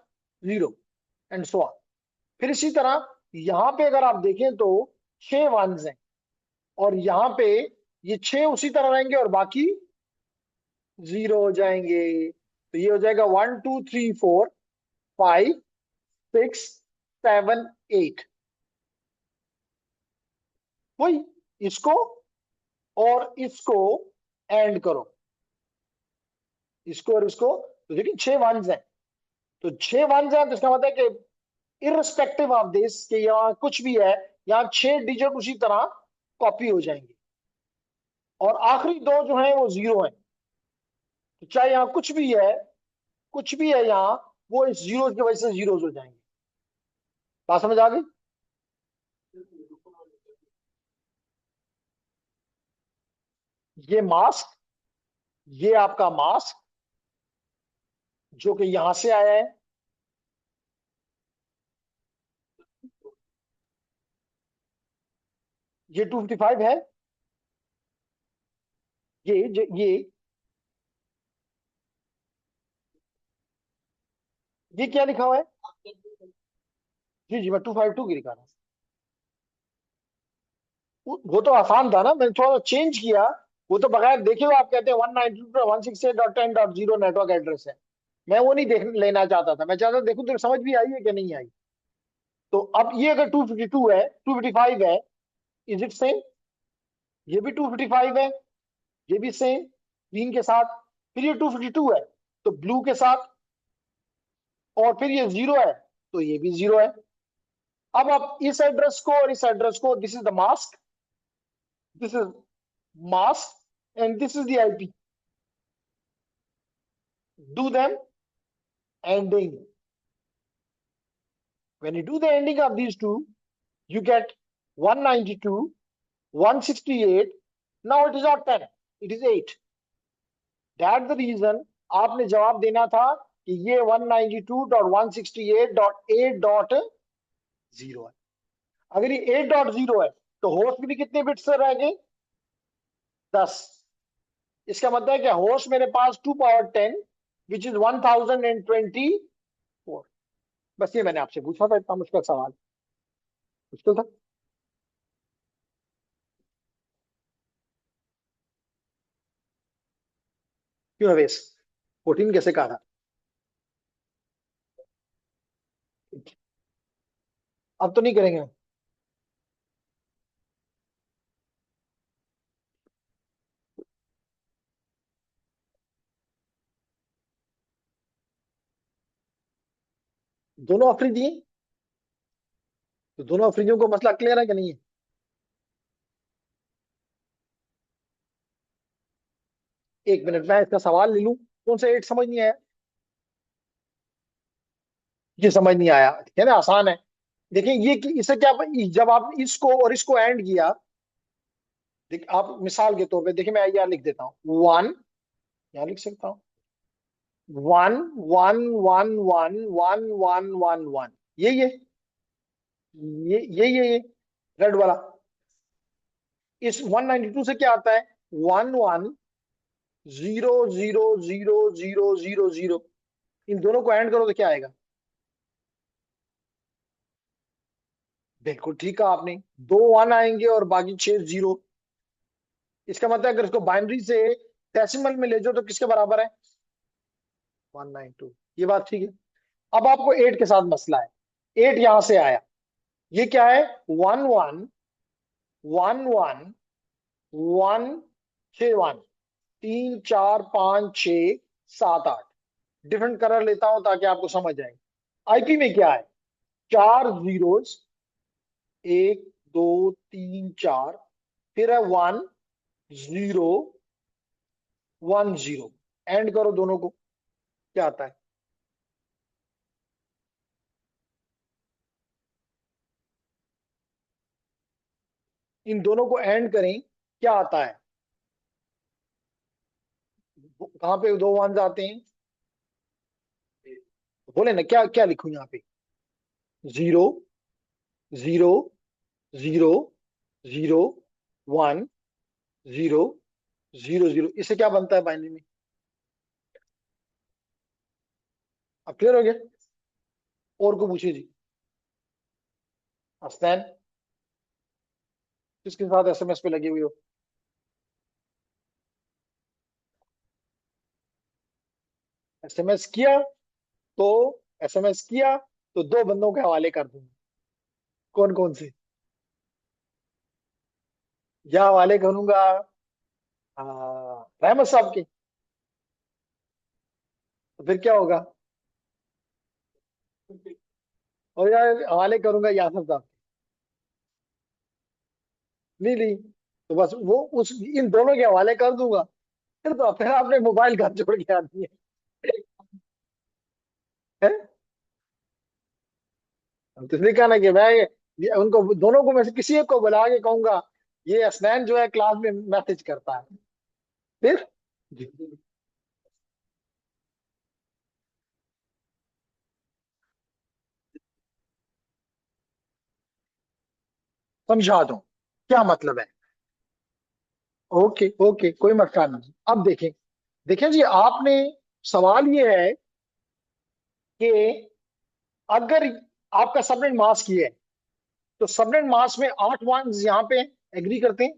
0 एंड सो ऑन। फिर इसी तरह यहां पे अगर आप देखें तो 6 वंस हैं, और यहां पे ये 6 उसी तरह रहेंगे और बाकी 0 हो जाएंगे। तो ये हो जाएगा 1 2 3 4 5 6 7 8। वही, इसको और इसको एंड करो, इसको और इसको, तो देखिए 6 वंस हैं, तो 6 वंस हैं, तो इसका मतलब है कि इररिस्पेक्टिव ऑफ दिस कि यहाँ कुछ भी है, यहाँ 6 डिजिट उसी तरह कॉपी हो जाएंगे, और आखिरी दो जो हैं वो 0 हैं। तो चाहे यहाँ कुछ भी है, कुछ भी है यहाँ, वो इस जीरो की वजह से जीरोज हो जाएंगे। बात समझ आ गई? ये मास्क, ये आपका मास्क जो कि यहां से आया है, ये 255 है, ये क्या लिखा हुआ है? जी जी, मैं 252 की लिखा रहा हूँ। वो तो आसान था ना, मैंने थोड़ा चेंज किया। वो तो बगैर देखे हुए आप कहते हैं 192.168.10.0 नेटवर्क एड्रेस है। मैं वो नहीं देख लेना चाहता था, मैं चाहता देखूं तो समझ भी आई है कि नहीं आई। तो अब ये अगर 252 है, 255 है, इज इट सेम? ये भी 255 है, ये भी सेम ग्रीन के साथ। फिर ये 252 है तो ब्लू के साथ, और फिर ये 0 है तो ये भी 0 है। अब आप इस एड्रेस को और इस एड्रेस को, this is the mask, this is mask and this is the IP, do them ending. When you do the ending of these two, you get 192, 168. Now it is not 10, it is 8. That's the reason आपने जवाब देना था कि ये 192.168.8.0 है। अगर ये 8.0 है तो होस्ट भी कितने बिट्स से रह गए? 10। इसका मतलब है कि होस्ट मेरे पास 2 power 10 विच इज 1024। बस ये मैंने आपसे पूछा था, इतना मुश्किल सवाल? मुश्किल था? क्यों अवेश, 14 कैसे कहा था? अब तो नहीं करेंगे। दोनों अफरीदी हैं, तो दोनों अफरीदियों को मसला क्लियर है कि नहीं है? एक मिनट मैं इसका सवाल ले लूं, कौन सा 8 समझ नहीं आया? ये समझ नहीं आया, ठीक है ना, आसान है। देखिए ये इसे क्या, जब आप इसको और इसको एंड किया, देख आप मिसाल के तौर पे देखिए, मैं यहाँ लिख देता हूँ 1, यहाँ लिख सकता हूँ 1 1 1 1 1 1 1 ये रेड वाला। इस 192 से क्या आता है? 11 0 0 0 0 0 इन दोनों को ऐड करो तो क्या आएगा? बिल्कुल ठीक है आपने, 2 1 आएंगे और बाकी 6 0। इसका मतलब अगर इसको बाइनरी से डेसिमल में ले जाओ तो किसके बराबर है? 192। ये बात ठीक है। अब आपको 8 के साथ मसला है। 8 यहां से आया, ये क्या है? 1 1 1 1 1 3 4 5 6 7 8। डिफरेंट कलर लेता हूं ताकि आपको समझ आए। आईपी में क्या है? 4 जीरोस, 1 2 3 4, फिर है 1 0 1 0। एंड करो दोनों को, क्या आता है? इन दोनों को एंड करें, क्या आता है? कहां पे दो वंस आते हैं? बोले ना, क्या क्या लिखूं यहाँ पे? Zero, zero, zero, zero, one, zero, zero, zero. इससे क्या बनता है बाइनरी में? अब क्लियर हो गया? और को पूछिए जी। हसनैन, किसके साथ एसएमएस पे लगे हुए हो? एसएमएस किया तो एसएमएस किया तो दो बंदों के हवाले कर दूंगा। कौन कौन से? या हवाले करूंगा रहमत साहब के। तो फिर क्या होगा? और यार हवाले करूंगा यासर साहब के। नहीं नहीं, तो बस वो उस इन दोनों के हवाले कर दूंगा। फिर आपने मोबाइल घर छोड़ के आनी है। तो इसलिए कहना कि मैं ये उनको दोनों को, मैं से किसी एक को बुला के कहूंगा ये असनैन जो है क्लास में मैसेज करता है। फिर जी, समझा दूं क्या मतलब है? ओके ओके, कोई मसला नहीं। अब देखें, देखें जी, आपने सवाल ये है कि अगर आपका सबनेट मास्क ये है, तो सबनेट मास्क में 8 वंस यहाँ पे एग्री करते हैं।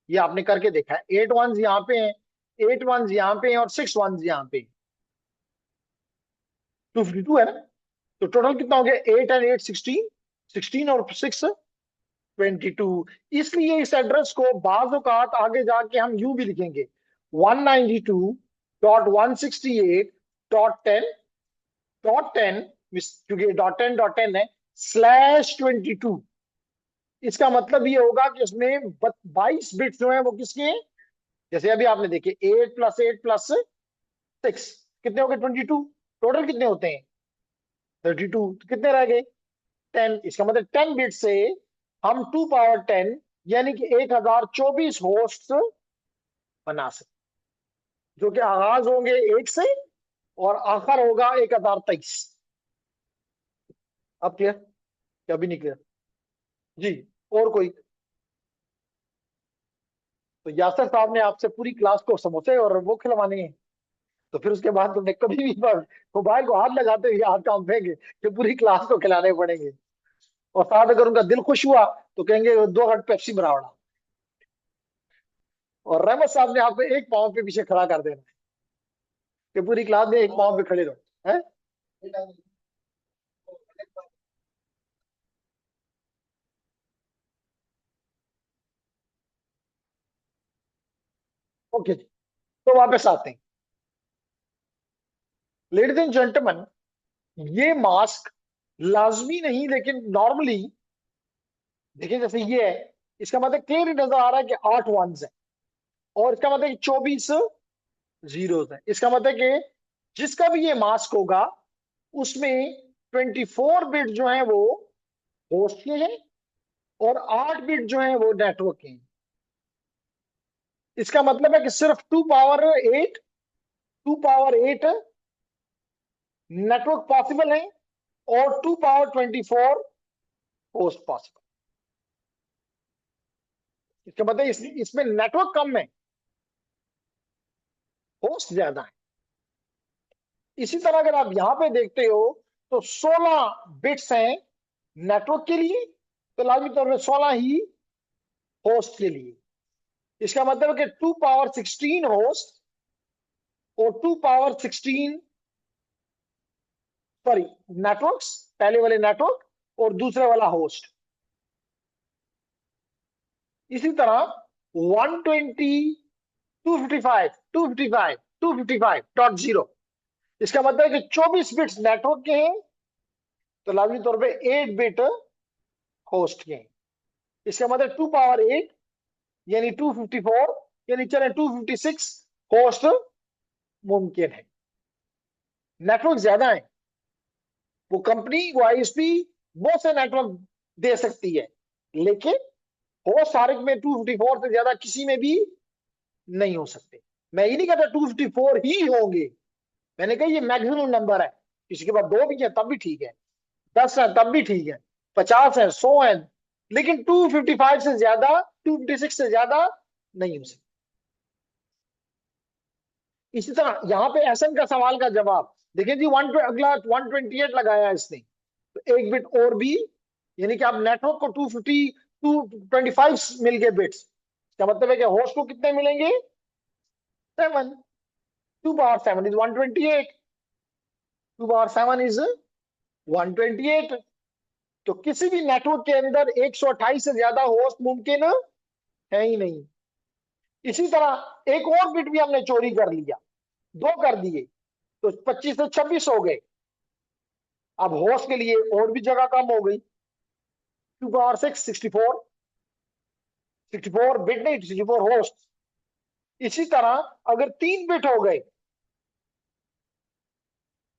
ये आपने करके देखा है, 8 वंस यहाँ पे हैं, 8 वंस यहाँ पे हैं और 6 वंस यहाँ पे। 252 है ना? तो टोटल कितना हो गया? 8 और 8 16, 16 और 6 22। इसलिए इस एड्रेस को बाज़ औक़ात आगे जाके हम यूं भी लिखेंगे, 192.168.10.10, क्योंकि .10.10 है, /22। इसका मतलब ये होगा कि इसमें 22 बिट्स जो है वो किसके हैं? जैसे अभी आपने देखे 8 + 8 + 6 कितने हो गए? 22। टोटल कितने होते हैं? 32। तो कितने रह गए? 10। इसका मतलब 10 बिट से हम 2 पावर 10 यानी कि 1024 होस्ट बना सकते, जो कि आगाज होंगे 1 से और आखिर होगा 1023। अब क्लियर? क्या भी नहीं क्लियर? जी। और कोई? तो यासर साहब ने आपसे पूरी क्लास को समोसे और वो खिलवाने हैं, तो फिर उसके बाद तुमने कभी भी मोबाइल को हाथ लगाते हुए हाथ कांपेंगे कि पूरी क्लास को खिलाने पड़ेंगे। और साथ अगर उनका दिल खुश हुआ तो कहेंगे 2 हट पेप्सी बनावड़ा। और रहमत साहब ने आपको एक पाँव पे पीछे खड़ा कर देना कि पूरी क्लास में एक पाँव पे खड़े रहो है। ओके जी, तो वापस आते हैं। लेडीज एंड जेंटलमैन, ये मास्क लाजमी नहीं, लेकिन नॉर्मली देखिए जैसे ये है, इसका मतलब क्लियर नजर आ रहा है कि 8 वंस है, और इसका मतलब 24 जीरोस है। इसका मतलब कि जिसका भी ये मास्क होगा उसमें 24 बिट जो है वो होस्ट के हैं और 8 बिट जो है वो नेटवर्क के हैं। इसका मतलब है कि सिर्फ 2 पावर 8, 2 पावर 8 नेटवर्क पॉसिबल है और 2 पावर 24 होस्ट पॉसिबल। इसका मतलब इसमें नेटवर्क कम है, होस्ट ज्यादा है। इसी तरह अगर आप यहां पे देखते हो तो 16 बिट्स हैं नेटवर्क के लिए, तो लाजमी तौर पर 16 ही होस्ट के लिए। इसका मतलब है कि 2 पावर 16 होस्ट और 2 पावर 16, सॉरी, नेटवर्क्स, पहले वाले नेटवर्क और दूसरे वाला होस्ट। इसी तरह 120, 255, 255, 255.0, इसका मतलब है कि 24 बिट्स नेटवर्क के हैं, तो लाजमी तौर पे 8 बिट होस्ट के हैं। इसका मतलब 2 पावर 8 यानी 254, यानी चले 256 होस्ट मुमकिन है। नेटवर्क ज्यादा है, वो कंपनी, वो आईएसपी बहुत से नेटवर्क दे सकती है, लेकिन होस्ट सारे में 254 से ज्यादा किसी में भी नहीं हो सकते। मैं ये नहीं कहता 254 ही होंगे, मैंने कहा ये मैक्सिमम नंबर है। किसी के पास 2 भी है तब भी ठीक है, 10 है तब भी ठीक है, 50 है, 100 है, लेकिन 255 से ज्यादा, 256 से ज्यादा नहीं हो सकते। इसी तरह यहां पे एसएन का सवाल का जवाब देखिए जी, अगला 128 लगाया इसने, तो एक बिट और भी, यानी कि आप नेटवर्क को 250 225 मिल गए बिट्स। इसका मतलब है कि होस्ट को कितने मिलेंगे? 7। 2 पावर 7 इज 128, 2 पावर 7 इज 128। तो किसी भी नेटवर्क के अंदर 128 से ज्यादा होस्ट मुमकिन है ही नहीं। इसी तरह एक और बिट भी हमने चोरी कर लिया, 2 कर दिए, तो 25 से 26 हो गए। अब होस्ट के लिए और भी जगह कम हो गई, 2 पावर 6 64, 64 बिट नहीं, 64 होस्ट। इसी तरह अगर 3 बिट हो गए,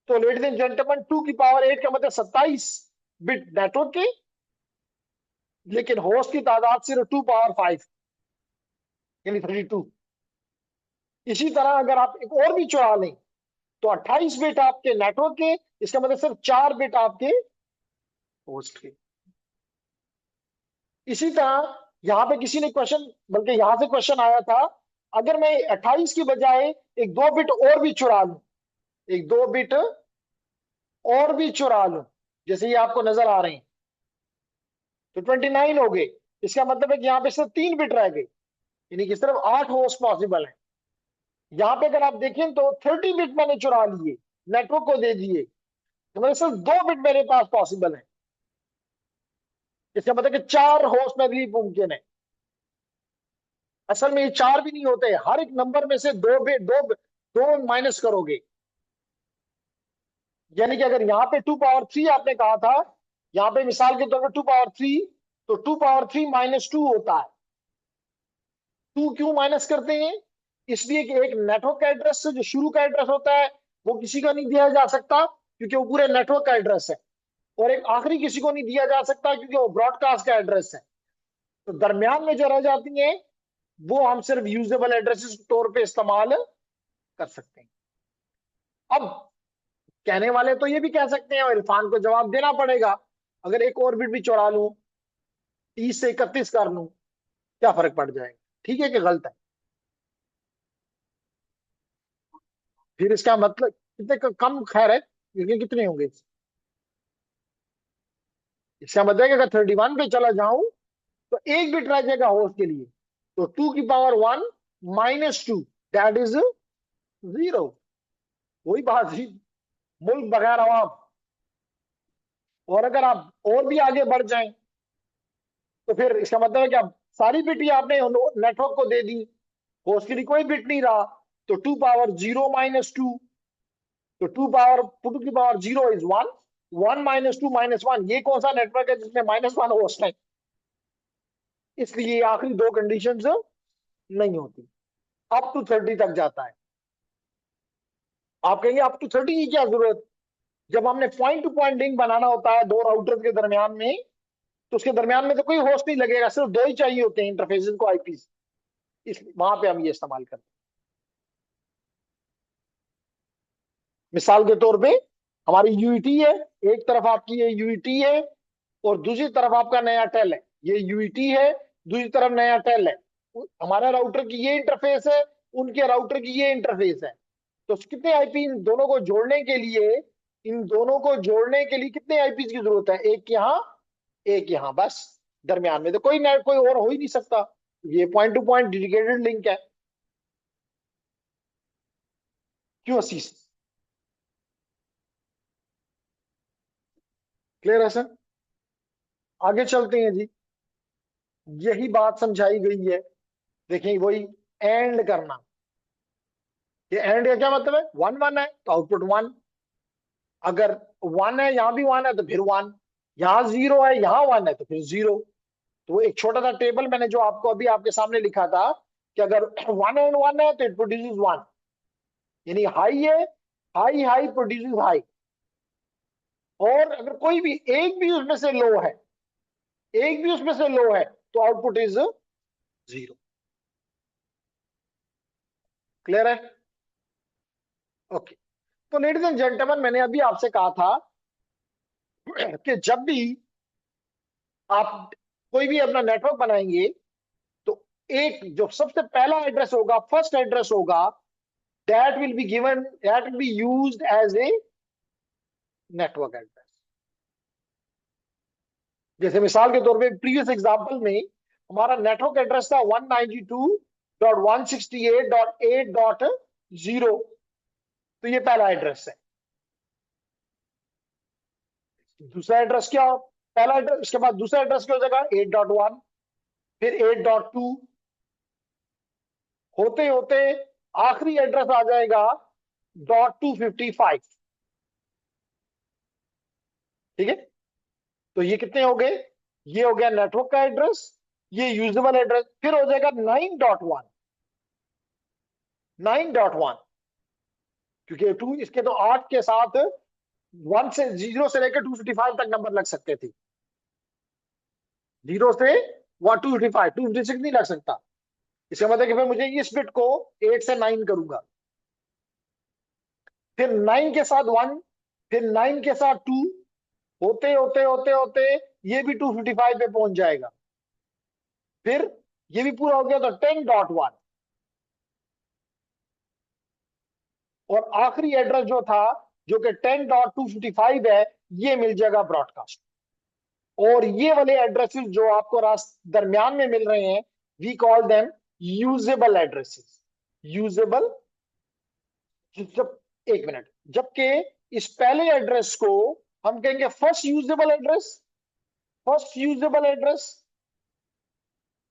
तो लेडीज एंड जेंटलमैन 2 की पावर 8 का मतलब 27 बिट नेटवर्क के, लेकिन होस्ट की तादाद सिर्फ 2 पावर 5 यानी 32। इसी तरह अगर आप एक और भी चुरा लें, तो 28 बिट आपके नेटवर्क के, इसका मतलब सिर्फ 4 बिट आपके होस्ट के। इसी तरह यहां पे किसी ने क्वेश्चन, बल्कि यहां से क्वेश्चन आया था, अगर मैं 28 की बजाय एक 2 बिट और भी चुरा लूं, एक 2 बिट और भी चुरा लूं, जैसे ये आपको नजर आ रहे हैं, तो 29 हो गए। इसका मतलब है कि यहाँ पे सिर्फ 3 बिट रह गए, यानी कि सिर्फ 8 होस्ट पॉसिबल है। यहाँ पे अगर आप देखें तो 30 बिट मैंने चुरा लिए, नेटवर्क को दे दिए, तो मेरे सिर्फ 2 बिट मेरे पास पॉसिबल है। इसका मतलब कि 4 होस्ट में भी मुमकिन है। असल में ये 4 भी नहीं होते, हर एक नंबर में से 2 बिट, दो माइनस करोगे। यानी कि अगर यहाँ पे 2 पावर 3 आपने कहा था, यहाँ पे मिसाल के तौर पर 2 पावर 3, तो 2 पावर 3 -2 होता है। 2 क्यों माइनस करते हैं? इसलिए कि एक नेटवर्क का एड्रेस से जो शुरू का एड्रेस होता है वो किसी का नहीं दिया जा सकता, क्योंकि वो पूरे नेटवर्क का एड्रेस है, और एक आखिरी किसी को नहीं दिया जा सकता क्योंकि वो ब्रॉडकास्ट का एड्रेस है। तो दरमियान में जो रह जाती हैं वो हम सिर्फ यूजेबल एड्रेसेस के तौर पे इस्तेमाल कर सकते हैं। अब कहने वाले तो ये भी कह सकते हैं, और इरफान को जवाब देना पड़ेगा, अगर एक और बिट भी चढ़ा लूं, 30 से 31 कर लूं, क्या फर्क पड़ जाएगा? ठीक है कि गलत है? फिर इसका मतलब कितने कम, खैर है, क्योंकि कितने होंगे? इसका मतलब है कि अगर 31 पे चला जाऊं, तो एक बिट रह जाएगा होस्ट के लिए, तो 2 की पावर 1 -2 दैट इज 0। वही बात ही, मुल्क बगैर अवाम। और अगर आप और भी आगे बढ़ जाएं, तो फिर इसका मतलब है कि अब सारी बिट ही आपने नेटवर्क को दे दी, होस्ट के लिए कोई बिट नहीं रहा, तो 2 पावर 0 -2, तो 2 की पावर 0 इज 1, 1 -2 -1, ये कौन सा नेटवर्क है जिसमें -1 होस्ट है? इसलिए आखिरी 2 कंडीशंस नहीं होती। अप टू 30 तक जाता है। आप कहेंगे अप टू 30 की क्या जरूरत? जब हमने पॉइंट टू पॉइंट लिंक बनाना होता है 2 राउटर्स के दरमियान में, तो उसके दरमियान में तो कोई होस्ट नहीं लगेगा, सिर्फ 2 ही चाहिए होते हैं इंटरफेसेस को, आईपी। इस वहां पे हम ये इस्तेमाल करते हैं। मिसाल के तौर पे हमारी यूईटी है, एक तरफ आपकी ये यूईटी है और दूसरी तरफ आपका नया टेल है। ये यूईटी है, दूसरी तरफ नया टेल है। हमारा राउटर की ये इंटरफेस है, उनके राउटर की ये इंटरफेस है। तो कितने आईपी इन दोनों को जोड़ने के लिए, इन दोनों को जोड़ने के लिए कितने आईपी की जरूरत है? एक यहाँ, एक यहाँ, बस। दरमियान में तो कोई नेट, कोई और हो ही नहीं सकता। ये point two point dedicated link है। क्यों 80? क्लियर है सर? आगे चलते हैं जी। यही बात समझाई गई है। देखिए वही एंड करना, ये एंड का क्या मतलब है? 1 1 है तो आउटपुट 1, अगर 1 है यहां भी 1 है तो फिर 1, यहां 0 है यहां 1 है तो फिर 0। तो एक छोटा सा टेबल मैंने जो आपको अभी आपके सामने लिखा था, कि अगर 1 एंड 1 है तो इट प्रोड्यूसेस 1, यानी हाई है, हाई हाई प्रोड्यूसेस हाई। और अगर कोई भी एक भी उसमें से लो है, एक भी उसमें से लो है, तो आउटपुट इज 0। क्लियर है? ओके। तो लेडीज एंड जेंटलमैन, मैंने अभी आपसे कहा था कि जब भी आप कोई भी अपना नेटवर्क बनाएंगे तो एक जो सबसे पहला एड्रेस होगा, फर्स्ट एड्रेस होगा, that will be used as a network address। जैसे मिसाल के तौर पे प्रीवियस एग्जांपल में हमारा नेटवर्क एड्रेस था 192.168.8.0, तो ये पहला एड्रेस है। दूसरा एड्रेस क्या हो? पहला एड्रेस, इसके बाद दूसरा एड्रेस क्या हो जाएगा? 8.1, फिर 8.2, होते होते आखिरी एड्रेस आ जाएगा .255। ठीक है? तो ये कितने हो गए? ये हो गया नेटवर्क का एड्रेस, ये यूजेबल एड्रेस। फिर हो जाएगा 9.1, 9.1, क्योंकि टू इसके तो 8 के साथ 1 से 0 से लेकर 255 तक नंबर लग सकते थे। 0 से 255, 256 नहीं लग सकता। इसका मतलब कि फिर मुझे इस बिट को 8 से 9 करूंगा, फिर 9 के साथ 1, फिर 9 के साथ 2, होते होते होते होते ये भी 255 पे पहुंच जाएगा। फिर ये भी पूरा हो गया तो 10.1, और आखिरी एड्रेस जो था जो कि 10.255 है, ये मिल जाएगा ब्रॉडकास्ट। और ये वाले एड्रेसेस जो आपको दरमियान में मिल रहे हैं, we call them usable addresses. Usable, जब एक मिनट, जबकि इस पहले एड्रेस को हम कहेंगे first usable address, first usable address,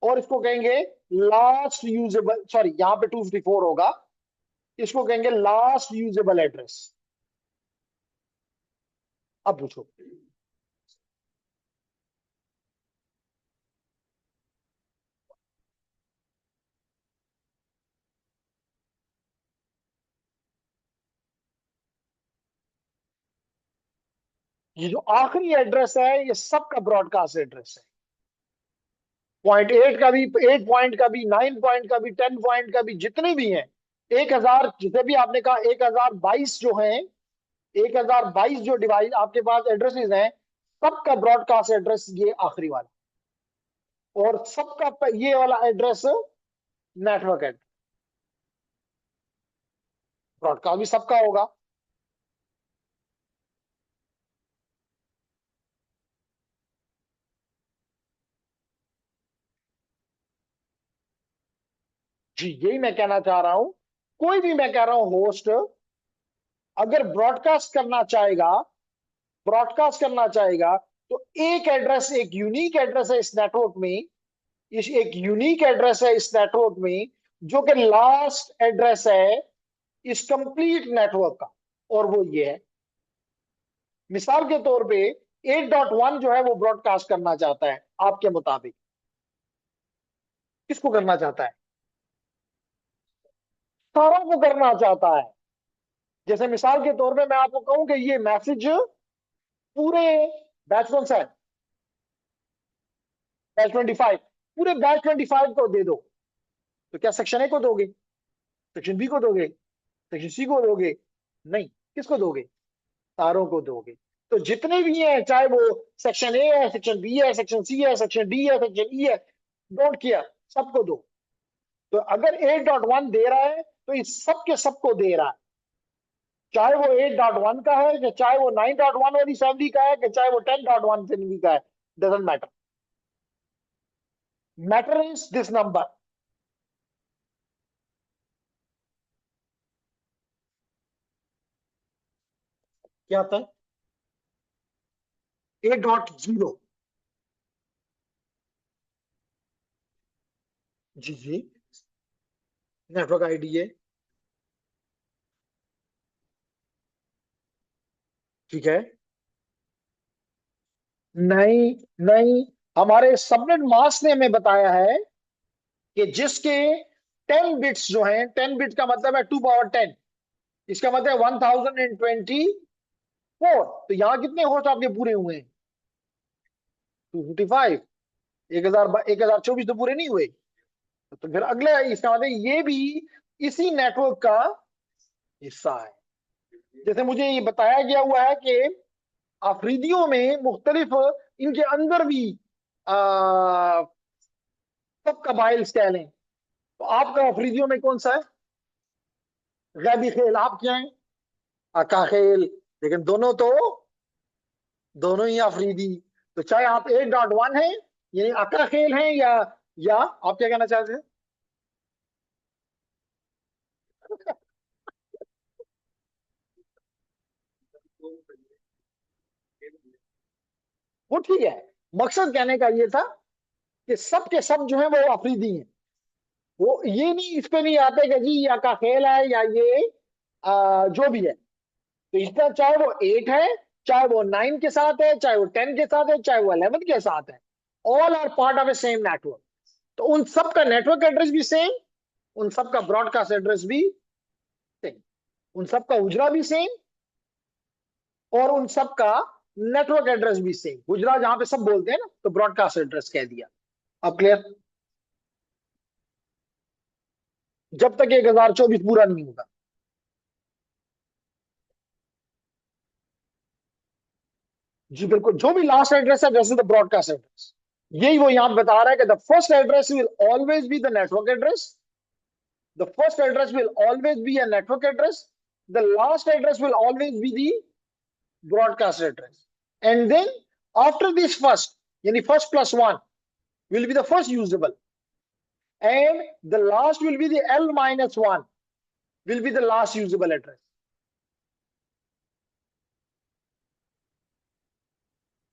और इसको कहेंगे लास्ट यूजेबल, सॉरी यहां पे 254 होगा, इसको कहेंगे लास्ट यूजेबल एड्रेस। अब पूछो। ये जो आखिरी एड्रेस है ये सबका ब्रॉडकास्ट एड्रेस है। 0.8 का भी, 8 पॉइंट का भी, 9 पॉइंट का भी, 10 पॉइंट का भी, जितने भी हैं, 1000, जितने भी आपने कहा 1022 जो हैं, 1022 जो डिवाइस आपके पास एड्रेसेस हैं, सबका ब्रॉडकास्ट एड्रेस ये आखिरी वाला, और सबका ये वाला एड्रेस नेटवर्क एड्रेस। ब्रॉडकास्ट भी सबका होगा। जी यही मैं कहना चाह रहा हूं। कोई भी, मैं कह रहा हूं, होस्ट अगर ब्रॉडकास्ट करना चाहेगा, ब्रॉडकास्ट करना चाहेगा, तो एक एड्रेस, एक यूनिक एड्रेस है इस नेटवर्क में, इस एक यूनिक एड्रेस है इस नेटवर्क में, जो कि लास्ट एड्रेस है इस कंप्लीट नेटवर्क का, और वो ये है। मिसाल के तौर पे 8.1 जो है वो ब्रॉडकास्ट करना चाहता है, आपके मुताबिक किसको करना चाहता है? सारों को करना चाहता है। जैसे मिसाल के तौर पे मैं आपको कहूं कि ये मैसेज पूरे बैच कौन सा है? बैच 25, पूरे बैच 25 को दे दो, तो क्या सेक्शन ए को दोगे, सेक्शन बी को दोगे, सेक्शन सी को दोगे? नहीं, किसको दोगे? सारों को दोगे। तो जितने भी हैं, चाहे वो सेक्शन ए है, सेक्शन बी है, सेक्शन सी है, सेक्शन डी है, सेक्शन ई है, डोंट केयर, सबको दो। तो अगर 8.1 दे रहा है तो इस सब के सबको दे रहा है, चाहे वो 8.1 का है, कि चाहे वो 9.1 वाली फैमिली का है, कि चाहे वो 10.1 फैमिली का है, doesn't matter. Matter is this number. क्या आता है? 8.0। जी जी, नेटवर्क आईडी है। ठीक है। नहीं, नहीं, हमारे सबनेट मास्क ने हमें बताया है कि जिसके 10 बिट्स जो हैं, 10 बिट्स का मतलब है 2 पावर 10, इसका मतलब है 1024। तो यहां कितने होस्ट आपके पूरे हुए हैं? 255। 1024 तो पूरे नहीं हुए। तो फिर अगले इसका मतलब ये भी इसी नेटवर्क का हिस्सा है। जैसे मुझे ये बताया गया हुआ है कि अफरीदियों में मुख्तलिफ, इनके अंदर भी आ, सब कबाइल स्टाइल हैं। तो आपका अफरीदियों में कौन सा है? गैबी खेल। आप क्या है? अका खेल। लेकिन दोनों ही अफरीदी। तो चाहे आप 8.1 है यानी अका खेल है, या आप क्या कहना चाहते हैं? वो ठीक है। मकसद कहने का ये था कि सब के सब जो है वो अफरीदी हैं। वो ये नहीं, इस पे नहीं आते कि जी ये अका खेल है या ये जो भी है। तो इसका चाहे वो 8 है, चाहे वो 9 के साथ है, चाहे वो 10 के साथ है, चाहे वो 11 के साथ है, all are part of a same network. तो उन सब का नेटवर्क एड्रेस भी सेम, उन सब का ब्रॉडकास्ट एड्रेस भी सेम, उन सब का उजरा भी सेम, और उन सब का नेटवर्क एड्रेस भी सेम। गुजरा जहां पे सब बोलते हैं ना, तो ब्रॉडकास्ट एड्रेस कह दिया। अब क्लियर? जब तक 1024 पूरा नहीं होगा। जी बिल्कुल, जो भी लास्ट एड्रेस है जैसे द ब्रॉडकास्ट एड्रेस, यही वो यहां बता रहा है कि the first address will always be the network address, the first address will always be a network address, the last address will always be the broadcast address, and then after this first, yani first plus one will be the first usable, and the last will be the L minus one will be the last usable address.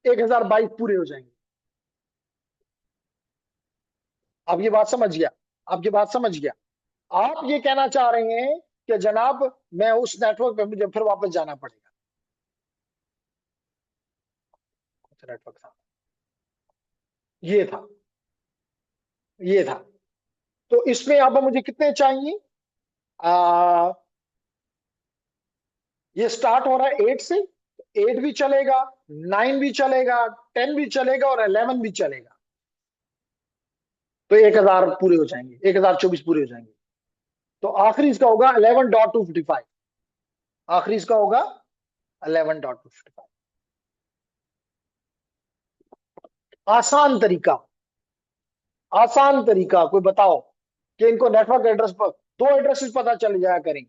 1022 पूरे हो जाएंगे। अब ये बात समझ गया? आप ये बात समझ गया? आप ये कहना चाह रहे हैं कि जनाब मैं उस नेटवर्क पे मुझे फिर वापस जाना पड़ेगा। नेटवर्क था, ये था, ये था। तो इसमें अब मुझे कितने चाहिए? आ, ये स्टार्ट हो रहा है 8 से, 8 भी चलेगा, 9 भी चलेगा, 10 भी चलेगा, और 11 भी चलेगा। तो 1000 पूरे हो जाएंगे, 1024 पूरे हो जाएंगे। तो आखिरी इसका होगा 11.255। आखिरी इसका होगा 11.255। आसान तरीका, आसान तरीका कोई बताओ कि इनको नेटवर्क एड्रेस पर दो एड्रेसेस पता चल जाया करें।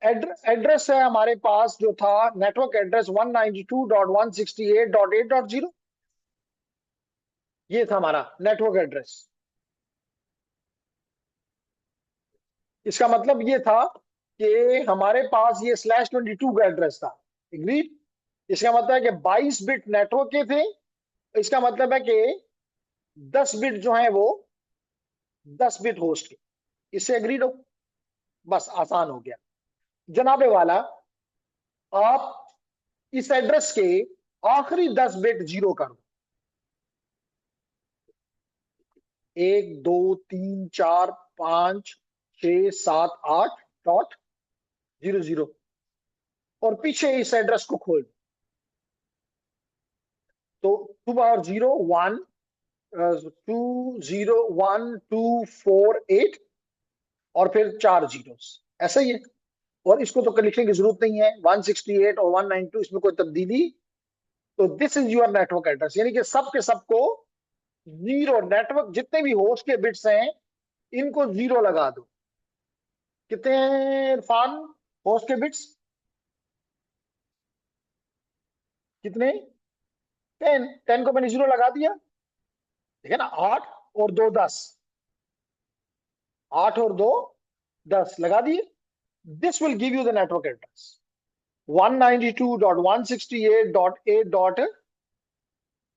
एड्रेस है हमारे पास जो था नेटवर्क एड्रेस 192.168.8.0, ये था हमारा नेटवर्क एड्रेस। इसका मतलब ये था कि हमारे पास ये /22 का एड्रेस था। एग्रीड? इसका मतलब है कि 22 बिट नेटवर्क के थे। इसका मतलब है कि 10 बिट जो है वो 10 बिट होस्ट के। इससे एग्रीड हो? बस आसान हो गया। जनाबे वाला, आप इस एड्रेस के आखिरी 10 बिट जीरो कर दो। 1 2 3 4 5 6 7 8 डॉट 00, और पीछे इस एड्रेस को खोल दो। तो 2 power 0 1 2 0 1 2 4 8, और फिर 4 जीरोस, ऐसा ही है। और इसको तो लिखने की जरूरत नहीं है, 168 और 192 इसमें कोई तब्दीली। तो this is your network address, यानी कि सब के सबको जीरो, नेटवर्क जितने भी होस्ट के बिट्स हैं इनको जीरो लगा दो। कितने हैं इरफान होस्ट के बिट्स? कितने? 10। 10 को मैंने जीरो लगा दिया, ठीक है ना? 8 और 2 10, 8 और 2 10 लगा दिए। This will give you the network address 192.168.8.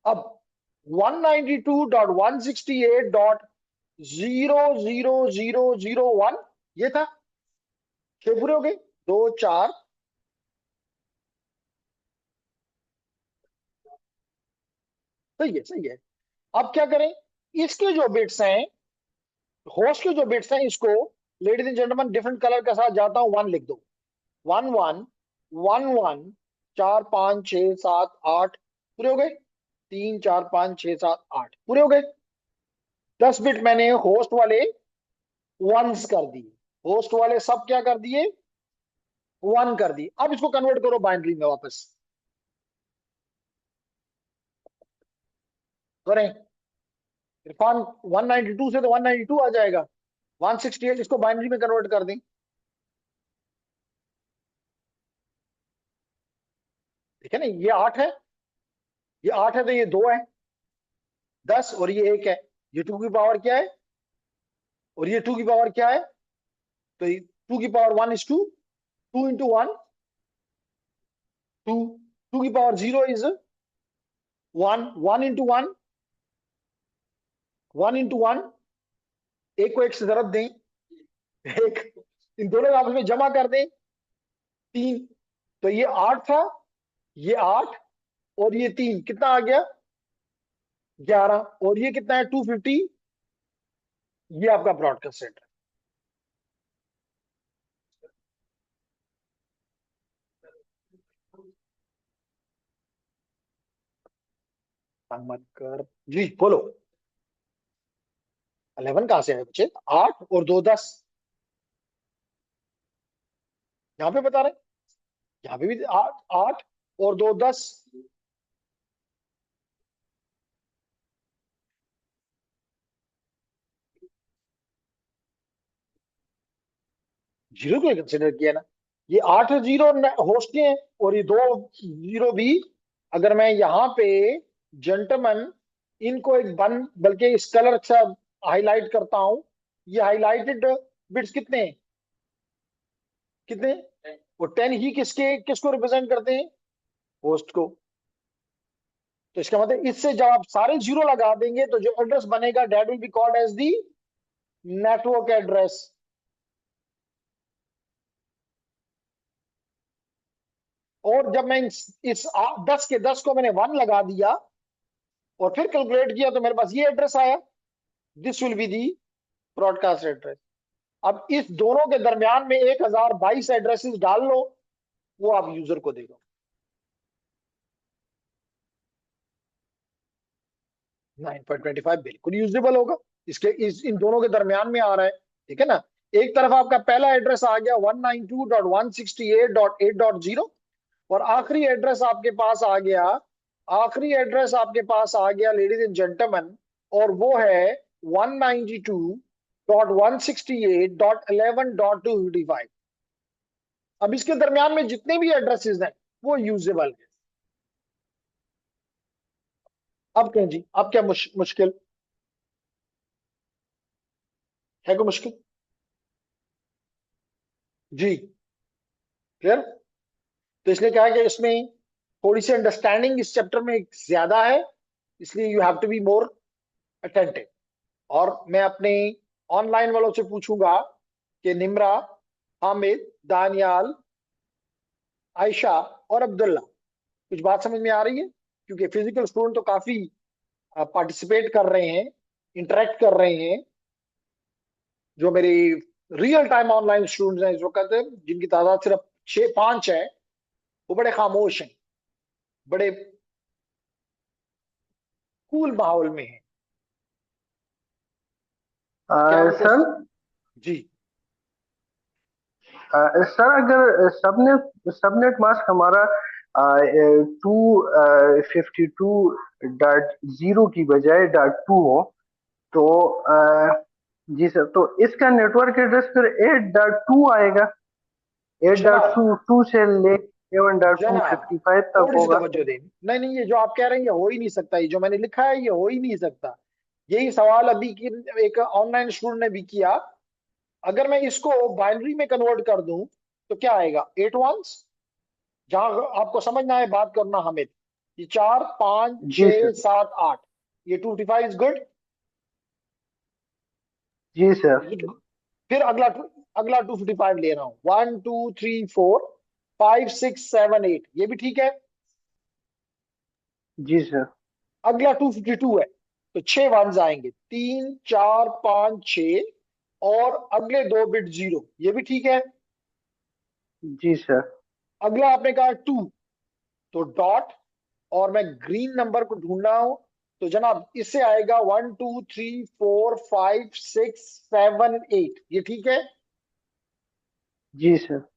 अब 192.168.00001 ये था। 6 पूरे हो गए, 2 4। सही है, सही है। अब क्या करें? इसके जो बिट्स हैं, होस्ट के जो बिट्स हैं, इसको ladies and gentleman different colour के साथ जाता हूं, 1 लिख दो। 1 1 1 1 4 5 6 7 8 पूरे हो गए। 3 4 5 6 7 8 पूरे हो गए। 10 बिट मैंने होस्ट वाले वंस कर दिए। होस्ट वाले सब क्या कर दिए, वन कर दिए। अब इसको कन्वर्ट करो बाइनरी में वापस करें। इरफान 192 से तो 192 आ जाएगा। 168 इसको बाइनरी में कन्वर्ट कर दें। ठीक है ना, ये 8 है, ये 8 है तो ये 2 है, 10 और ये 1 है। ये 2 की पावर क्या है और ये 2 की पावर क्या है, तो 2 की पावर 1 इज 2, 2 इंटू 1 2, 2 की पावर 0 इज 1, 1 इंटू 1 1 इंटू 1, एक को एक से जरब दें, एक, इन दोनों को आपस में जमा कर दें 3। तो ये 8 था, ये 8 और ये 3 कितना आ गया 11, और ये कितना है 250। ये आपका ब्रॉडकास्ट सेट है। मत कर जी, बोलो। 11 कहां से आए बच्चे, 8 और 2 10, यहां पे बता रहे हैं। यहां पे भी 8 8 और 2 10। जीरो को कंसिडर किया ना, ये 8 जीरो होस्ट के हैं और ये 2 जीरो भी। अगर मैं यहाँ पे जेंटलमैन इनको एक बन बल्कि इस कलर से हाईलाइट करता हूं, ये हाईलाइटेड बिट्स कितने हैं, कितने, वो 10 ही किसके किसको रिप्रेजेंट करते हैं, होस्ट को। तो इसका मतलब इससे जब आप सारे जीरो लगा देंगे तो जो एड्रेस बनेगा that will be called as the network address. और जब मैं इस 10 के 10 को मैंने 1 लगा दिया और फिर कैलकुलेट किया तो मेरे पास ये एड्रेस आया, this will be the broadcast address. अब इस दोनों के दरमियान में 1022 एड्रेसेस डाल लो, वो आप यूजर को दे दो। 9.25 बिल्कुल यूजेबल होगा, इसके इन दोनों के दरमियान में आ रहा है। ठीक है ना, एक तरफ आपका पहला एड्रेस आ गया 192.168.8.0 और आखिरी एड्रेस आपके पास आ गया, आखिरी एड्रेस आपके पास आ गया लेडीज एंड जेंटलमैन, और वो है 192.168.11.255। अब इसके दरमियान में जितने भी एड्रेसेस हैं वो यूजेबल है। अब कहें जी, अब क्या मुश्किल है, कोई मुश्किल जी, क्लियर। तो इसलिए क्या है कि इसमें थोड़ी सी अंडरस्टैंडिंग इस चैप्टर में ज्यादा है, इसलिए you have to be more attentive. और मैं अपने ऑनलाइन वालों से पूछूंगा कि निम्रा, हामिद, दानियाल, आयशा और अब्दुल्ला, कुछ बात समझ में आ रही है, क्योंकि फिजिकल स्टूडेंट तो काफी पार्टिसिपेट कर रहे हैं, इंटरेक्ट कर रहे हैं। जो मेरी रियल टाइम ऑनलाइन स्टूडेंट्स हैं इस वक्त, जिनकी तादाद सिर्फ 6 5 है, वो बड़े खामोश हैं, बड़े कूल माहौल में हैं। क्या उनको सर जी, सर अगर सबनेट मास्क हमारा 252.0 की बजाय .2 हो तो जी सर, तो इसका नेटवर्क एड्रेस फिर 8.2 आएगा। एट डॉट जनाब, टू टू से ले 7.2 जनाब 55 तक थोड़ी सी होगा। तवज्जो देनी, नहीं नहीं, ये जो आप कह रहे हैं ये हो ही नहीं सकता, ये जो मैंने लिखा है ये हो ही नहीं सकता। यही सवाल अभी की एक ऑनलाइन स्टूडेंट ने भी किया। अगर मैं इसको बाइनरी में कन्वर्ट कर दूं तो क्या आएगा, 8 वंस, जहां आपको समझना है बात करना हामिद, ये 4 5 जी 6 सर। 7 8, ये 255 इज गुड। Ji sir. फिर अगला अगला 255 ले रहा हूं, 1 2 3 4 5 6 7 8, ये भी ठीक है। जी सर। अगला 252 है, तो 6 वंस आएंगे, 3 4 5 6, और अगले 2 बिट 0, ये भी ठीक है। जी सर। अगला आपने कहा 2, तो डॉट, और मैं ग्रीन नंबर को ढूंढ रहा हूं, तो जनाब इससे आएगा 1 2 3 4 5 6 7 8। ये ठीक है। जी सर।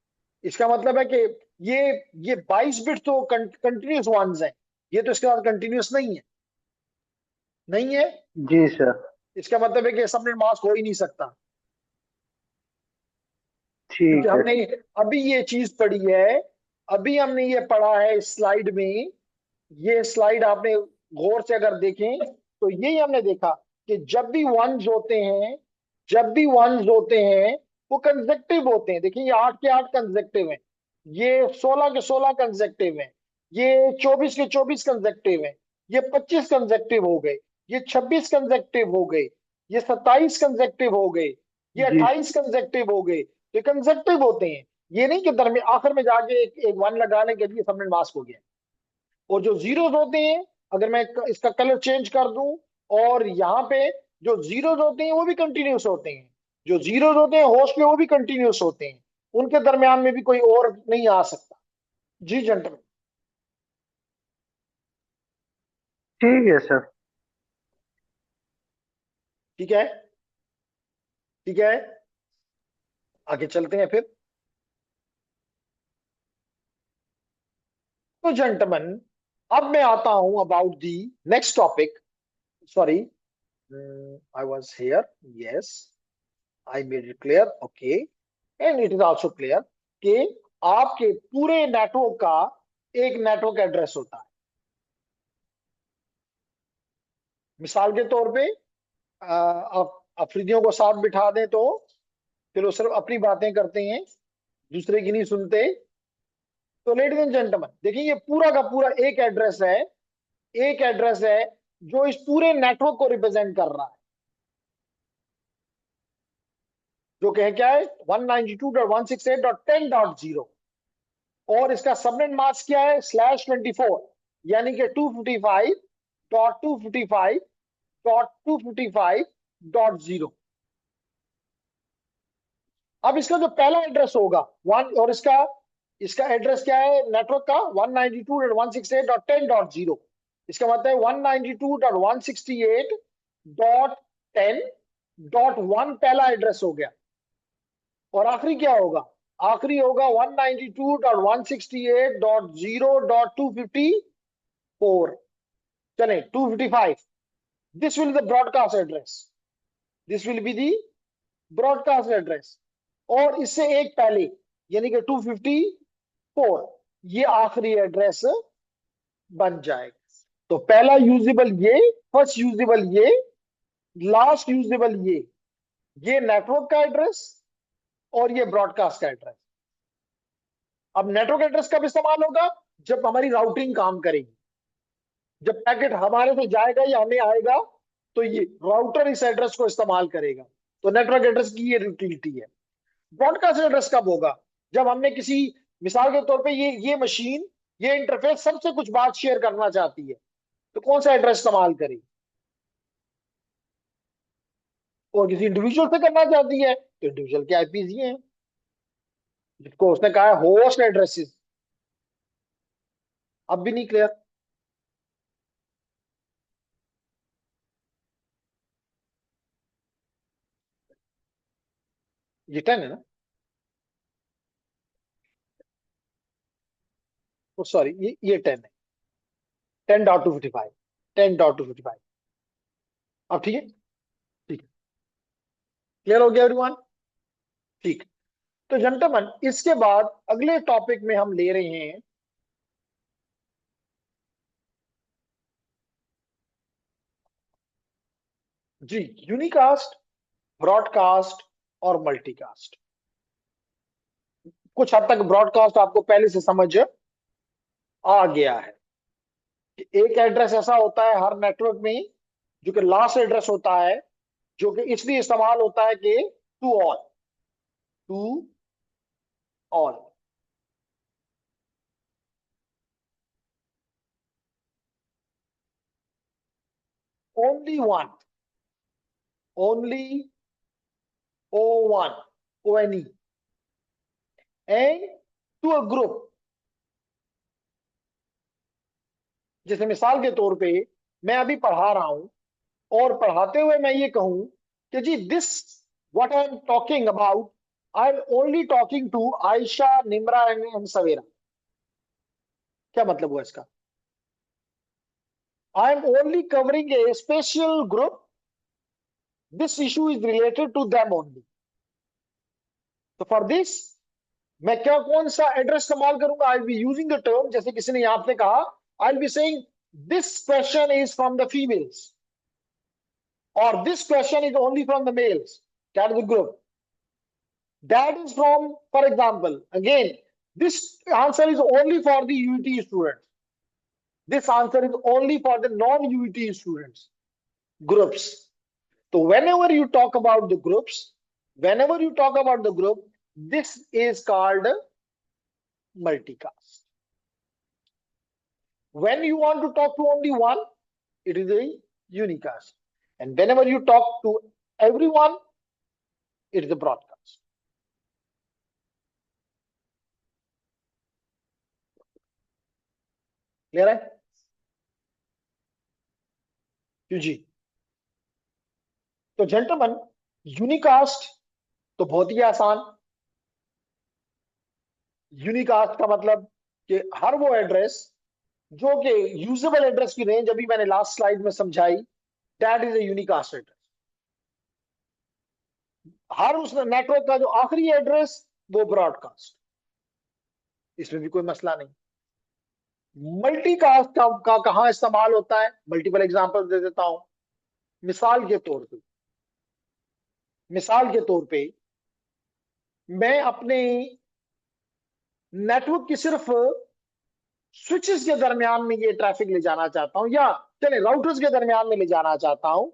इसका मतलब है कि ये ये 22 बिट तो कंटिन्यूस वंस है, ये तो इसके बाद कंटिन्यूस नहीं है, नहीं है। जी सर। इसका मतलब है कि सबनेट मास्क हो ही नहीं सकता, क्योंकि ठीक है। हमने अभी ये चीज पढ़ी है, अभी हमने ये पढ़ा है स्लाइड में। ये स्लाइड आपने गौर से अगर देखें तो यही हमने देखा कि जब भी वंस होते हैं, जब भी वंस होते हैं वो कंसेक्टिव होते हैं। देखिए ये 8 के 8 कंसेक्टिव हैं, ये 16 के 16 कंसेक्टिव हैं, ये 24 के 24 कंसेक्टिव हैं, ये 25 कंसेक्टिव हो गए, ये 26 कंसेक्टिव हो गए, ये 27 कंसेक्टिव हो गए, ये जी 28 कंसेक्टिव हो गए। तो ये कंसेक्टिव होते हैं, ये नहीं कि दरमियान आखिर में जाके एक वन लगाने के लिए सबनेट मास्क हो गया। और जो जीरोस होते हैं, अगर मैं इसका कलर चेंज कर दूं, और यहाँ पे जो जीरोस होते हैं वो भी कंटिन्यूस होते हैं, जो जीरोस होते हैं होस्ट में वो भी कंटिन्यूस होते हैं, उनके दरमियान में भी कोई और नहीं आ सकता। जी जेंटलमैन। ठीक है सर। ठीक है, ठीक है, आगे चलते हैं फिर। तो जेंटलमैन, अब मैं आता हूं about the next topic. Sorry, I was here, yes, I made it clear, okay, and it is also clear कि आपके पूरे नेटवर्क का एक नेटवर्क एड्रेस होता है। मिसाल के तौर पे आप अफरीदियों को साथ बिठा दें तो फिर वो सिर्फ अपनी बातें करते हैं, दूसरे की नहीं सुनते। तो लेडीज एंड जेंटलमैन, देखिए ये पूरा का पूरा एक एड्रेस है, एक एड्रेस है जो इस पूरे नेटवर्क को रिप्रेजेंट कर रहा है, जो कहे क्या है 192.168.10.0। और इसका सबनेट मास्क क्या है /24, यानी कि 255.255.255.0। अब इसका जो पहला एड्रेस होगा वन, और इसका इसका एड्रेस क्या है नेटवर्क का 192.168.10.0। इसका मतलब है 192.168.10.1 पहला एड्रेस हो गया। और आखिरी क्या होगा, आखिरी होगा 192.168.0.254, चले 255। This will the broadcast address, this will be the broadcast address. और इससे एक पहले यानी कि 254, ये आखिरी एड्रेस बन जाएगा। तो पहला यूजेबल ये, फर्स्ट यूजेबल ये, लास्ट यूजेबल ये नेटवर्क का एड्रेस और ये ब्रॉडकास्ट का एड्रेस। अब नेटवर्क एड्रेस कब इस्तेमाल होगा, जब हमारी राउटिंग काम करेगी, जब पैकेट हमारे से जाएगा या हमें आएगा, तो ये राउटर इस एड्रेस को इस्तेमाल करेगा। तो नेटवर्क एड्रेस की ये यूटिलिटी है। ब्रॉडकास्ट एड्रेस कब होगा, जब हमने किसी, मिसाल के तौर पे ये मशीन, ये इंटरफेस सबसे कुछ बात शेयर करना चाहती है, तो कौन सा एड्रेस इस्तेमाल करेगी। और किसी इंडिविजुअल से करना चाहती है तो इंडिविजुअल के आईपीज ये हैं, जिसको उसने कहा है होस्ट एड्रेसेस। अब भी नहीं क्लियर। ये 10 है ना, सॉरी ये 10 है, 10.255, 10.255। अब ठीक है, ठीक है, क्लियर हो गया एवरीवन। ठीक। तो जेंटलमैन, इसके बाद अगले टॉपिक में हम ले रहे हैं जी यूनिकास्ट, ब्रॉडकास्ट और मल्टीकास्ट। कुछ हद तक ब्रॉडकास्ट आपको पहले से समझ आ गया है कि एक एड्रेस ऐसा होता है हर नेटवर्क में जो कि लास्ट एड्रेस होता है, जो कि इसलिए इस्तेमाल होता है कि to all, to all, only one, only O one, O N E, and to a group, जैसे मिसाल के तौर पे मैं अभी पढ़ा रहा हूं और पढ़ाते हुए मैं ये कहूं कि जी this what I am talking about, I am only talking to Ayesha, Nimra and Savera. क्या मतलब हुआ इसका? I am only covering a special group, this issue is related to them only. तो फॉर दिस मैं क्या कौन सा एड्रेस इस्तेमाल करूंगा? I be using the term, जैसे किसी ने आपने कहा, I be saying this question is from the females or this question is only from the males. That is the group. That is from, for example, again, this answer is only for the UET students. This answer is only for the non-UET students. Groups. So whenever you talk about the groups, this is called multicast. When you want to talk to only one, it is a unicast. And whenever you talk to everyone, it is a broadcast. Clear है? क्यों जी? तो gentleman, unicast तो बहुत ही आसान। Unicast का मतलब कि हर वो एड्रेस जो कि यूजेबल एड्रेस की रेंज अभी मैंने लास्ट स्लाइड में समझाई, that is a unicast address. हर उस नेटवर्क का जो आखिरी एड्रेस वो ब्रॉडकास्ट, इसमें भी कोई मसला नहीं। मल्टीकास्ट का कहां इस्तेमाल होता है? मल्टीपल एग्जांपल दे देता हूं। मिसाल के तौर पे मैं अपने नेटवर्क की सिर्फ स्विचेस के दरमियान में ये ट्रैफिक ले जाना चाहता हूं, या चले राउटर्स के दरमियान में ले जाना चाहता हूं,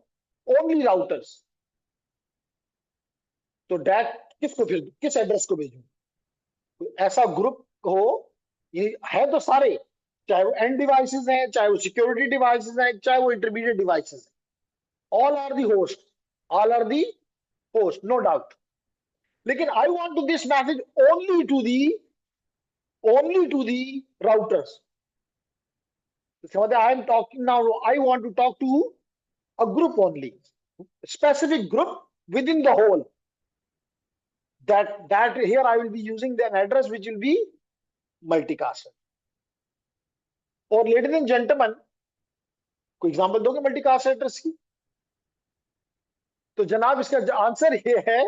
ओनली राउटर्स। तो डैट किसको, फिर किस एड्रेस को भेजूं? तो ऐसा ग्रुप हो, ये है तो सारे, चाहे वो एंड डिवाइसेस हैं, चाहे वो सिक्योरिटी डिवाइसेस हैं, चाहे वो इंटरमीडिएट डिवाइसेस हैं, all are the host, no doubt. लेकिन I want to this message only to the routers. I am talking now, I want to talk to a group only, specific group within the whole. That here I will be using an address which will be multicast. और ladies and gentleman, कोई example दोगे multicast address की? तो जनाब इसका answer ये है,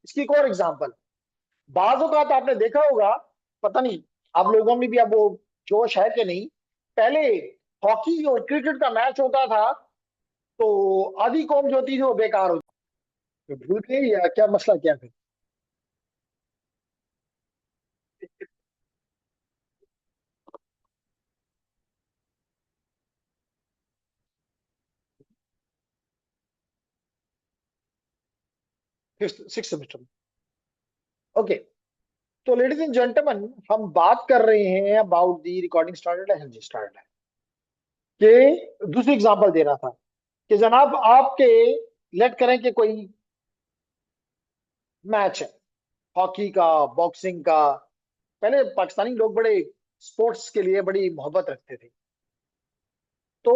इसकी एक और एग्जांपल। बाज़ औक़ात आपने देखा होगा, पता नहीं आप लोगों में भी अब वो जोश है कि नहीं, पहले हॉकी और क्रिकेट का मैच होता था तो आधी कौम जो होती थी वो बेकार होती, तो भूल गई या क्या मसला क्या? फिर सिक्स सेमेस्टर में। ओके, तो लेडीज एंड जेंटलमैन, हम बात कर रहे हैं अबाउट दी रिकॉर्डिंग स्टार्टेड है, जी स्टार्टेड है, कि दूसरी एग्जांपल दे रहा था कि जनाब आपके लेट करें कि कोई मैच है, हॉकी का, बॉक्सिंग का। पहले पाकिस्तानी लोग बड़े स्पोर्ट्स के लिए बड़ी मोहब्बत रखते थे, तो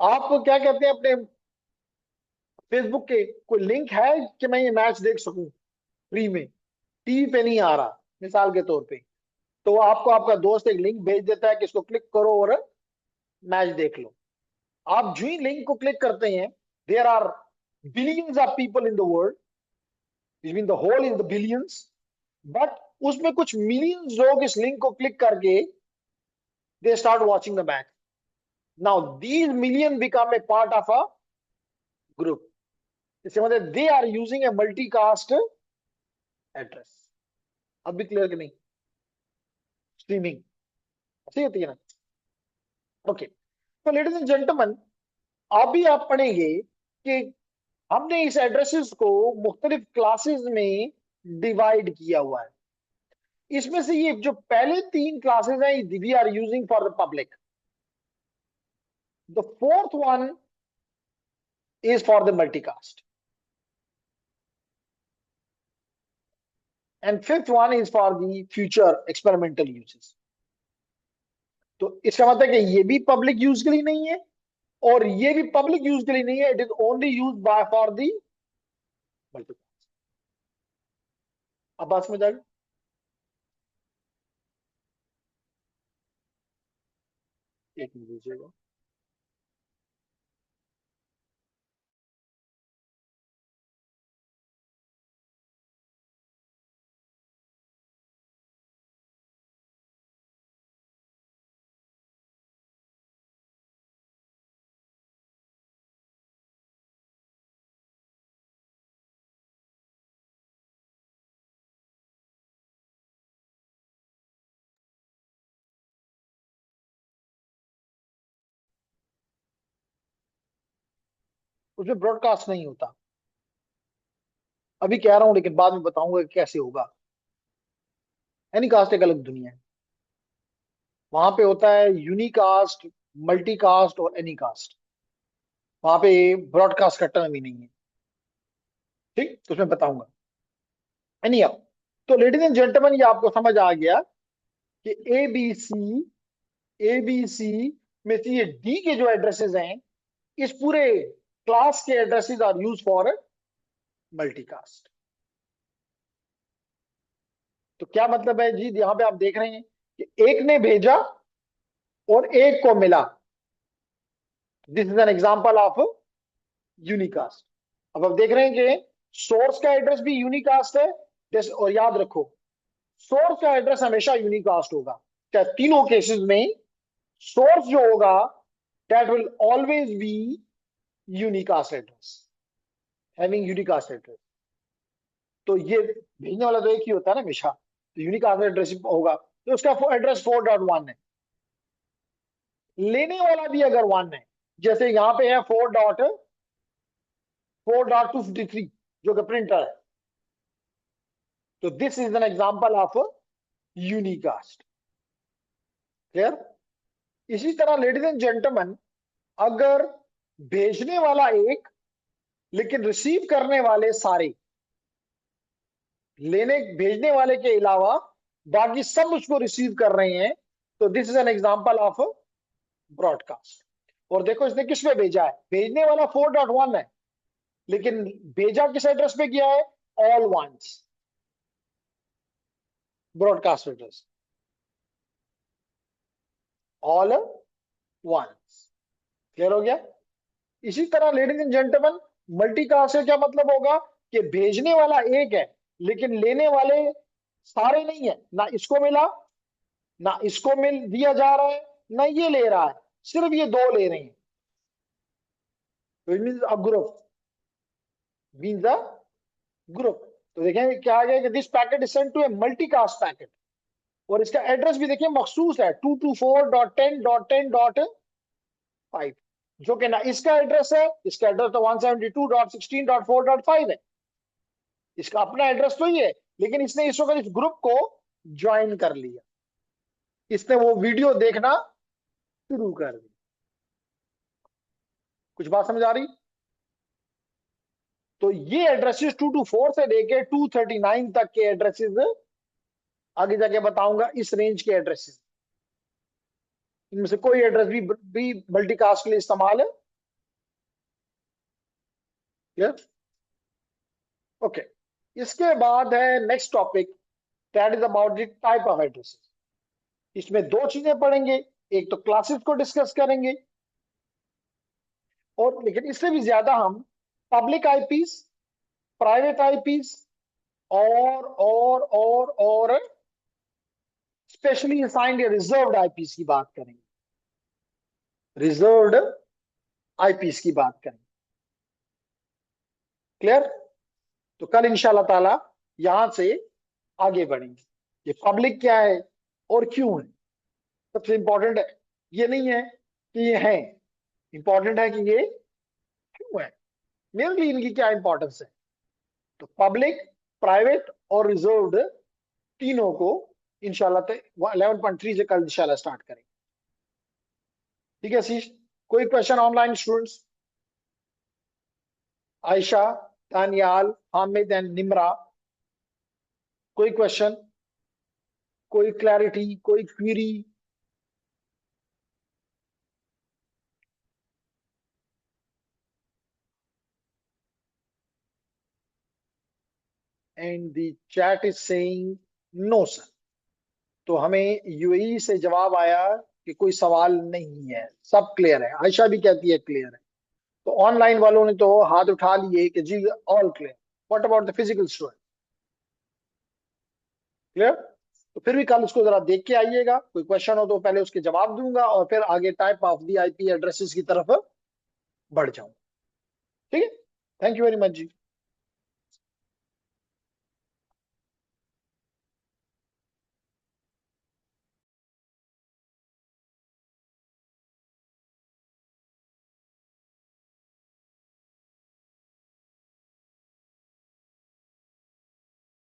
आप क्या कहते हैं, अपने फेसबुक के कोई लिंक है कि मैं ये मैच देख सकूं फ्री में? टीवी पे नहीं आ रहा मिसाल के तौर पे, तो आपको आपका दोस्त एक लिंक भेज देता है कि इसको क्लिक करो और मैच देख लो। आप जो ही लिंक को क्लिक करते हैं, there are billions of people in the world, it mean the whole in the billions, but उसमें कुछ मिलियंस लोग इस लिंक को क्लिक करके they start watching the match. Now these million become a part of a group, इससे मतलब they are using a multicast address. अब भी क्लियर कि नहीं? स्ट्रीमिंग सही होती है ना? ओके, तो लेडीज एंड जेंटलमैन, अभी आप पढ़ेंगे कि हमने इस एड्रेसेस को मुख्तलिफ क्लासेस में डिवाइड किया हुआ है। इसमें से ये जो पहले तीन क्लासेस हैं, we are using for the public. The fourth one is for the multicast. and fifth one is for the future experimental uses. तो इसका मतलब है कि ये भी पब्लिक यूज के लिए नहीं है और ये भी पब्लिक यूज के लिए नहीं है, it is only use by for the multiple. अब बात समझ आ गई? एक मिनट दीजिएगा। उसमें ब्रॉडकास्ट नहीं होता, अभी कह रहा हूं लेकिन बाद में बताऊंगा कि कैसे होगा। एनीकास्ट एक अलग दुनिया है, वहां पे होता है यूनिकास्ट, मल्टीकास्ट और एनीकास्ट। वहां पे ब्रॉडकास्ट का टर्म ही नहीं है, ठीक, तो उसमें बताऊंगा। एनी तो लेडीज एंड जेंटलमैन, ये आपको समझ आ गया कि ए बी सी में से ये डी के जो एड्रेसेस हैं, इस पूरे क्लास के addresses are use for multicast. तो क्या मतलब है जी, यहां पे आप देख रहे हैं कि एक ने भेजा और एक को मिला, this is an example of unicast. अब आप देख रहे हैं कि सोर्स का एड्रेस भी यूनिकास्ट है, और याद रखो सोर्स का एड्रेस हमेशा यूनिकास्ट होगा, क्या तीनों केसेस में सोर्स जो होगा that will always be unicast address, having unicast address. तो ये भेजने वाला तो एक ही होता है ना हमेशा, तो यूनिकास्ट एड्रेस होगा, तो उसका एड्रेस 4.1 है। लेने वाला भी अगर 1 है, जैसे यहां पे है 4.253 जो कि प्रिंटर है, तो this is an example of unicast. Clear? इसी तरह लेडीज एंड जेंटलमैन, अगर भेजने वाला एक लेकिन रिसीव करने वाले सारे, लेने भेजने वाले के अलावा बाकी सब उसको रिसीव कर रहे हैं, तो this is an example of broadcast. और देखो इसने किस पे भेजा है, भेजने वाला 4.1 है लेकिन भेजा किस एड्रेस पे किया है, all ones, broadcast address all ones. Clear हो गया? इसी तरह लेडीज एंड जेंटलमैन, मल्टीकास्ट से क्या मतलब होगा कि भेजने वाला एक है लेकिन लेने वाले सारे नहीं है, ना इसको मिला ना इसको मिल दिया जा रहा है ना ये ले रहा है, सिर्फ ये दो ले रहे हैं, तो it means a group, means a group. तो देखें क्या आ गया कि this packet is sent to a multicast packet, और इसका एड्रेस भी देखिए मखसूस है 224.10.10.5, जो कि ना इसका एड्रेस है, इसका एड्रेस तो 172.16.4.5 है, इसका अपना एड्रेस तो ही है, लेकिन इसने इस वक्त इस ग्रुप को ज्वाइन कर लिया, इसने वो वीडियो देखना शुरू कर दी। कुछ बात समझ आ रही? तो ये एड्रेसेस 224 से लेके 239 तक के एड्रेसेस, आगे जाके बताऊंगा इस रेंज के एड्रेसेस, इनमें से कोई एड्रेस भी मल्टीकास्ट के लिए इस्तेमाल है। क्लियर? ओके, इसके बाद है next topic, that is about the type of addresses. इसमें दो चीजें पढ़ेंगे, एक तो क्लासेस को डिस्कस करेंगे, और लेकिन इससे भी ज्यादा हम पब्लिक आईपीस, प्राइवेट आईपीस और स्पेशली असाइंड या रिजर्व्ड आईपीस की बात करेंगे, रिजर्व्ड आईपीस की बात करेंगे। क्लियर? तो कल इंशाल्लाह ताला यहां से आगे बढ़ेंगे, ये पब्लिक क्या है और क्यों है। सबसे इंपॉर्टेंट है ये नहीं है कि ये है, इंपॉर्टेंट है कि ये क्यों है, मेरे लिए इनकी क्या इंपॉर्टेंस है। तो पब्लिक, प्राइवेट और रिजर्व्ड तीनों को इंशाल्लाह 11.3 से कल इंशाल्लाह स्टार्ट करेंगे। ठीक है शीश? कोई question online students? Ayesha, Taniyal, Hamid and Nimra. कोई क्वेश्चन, कोई क्लैरिटी, कोई query? And the chat is saying no sir. तो हमें यूएई से जवाब आया कि कोई सवाल नहीं है, सब क्लियर है। आयशा भी कहती है क्लियर है। तो ऑनलाइन वालों ने तो हाथ उठा लिए कि जी all clear. What about the physical student? Clear? तो फिर भी कल उसको जरा देख के आइएगा, कोई क्वेश्चन हो तो पहले उसके जवाब दूंगा और फिर आगे type of the IP addresses की तरफ बढ़ जाऊंगा। ठीक है, thank you very much ji.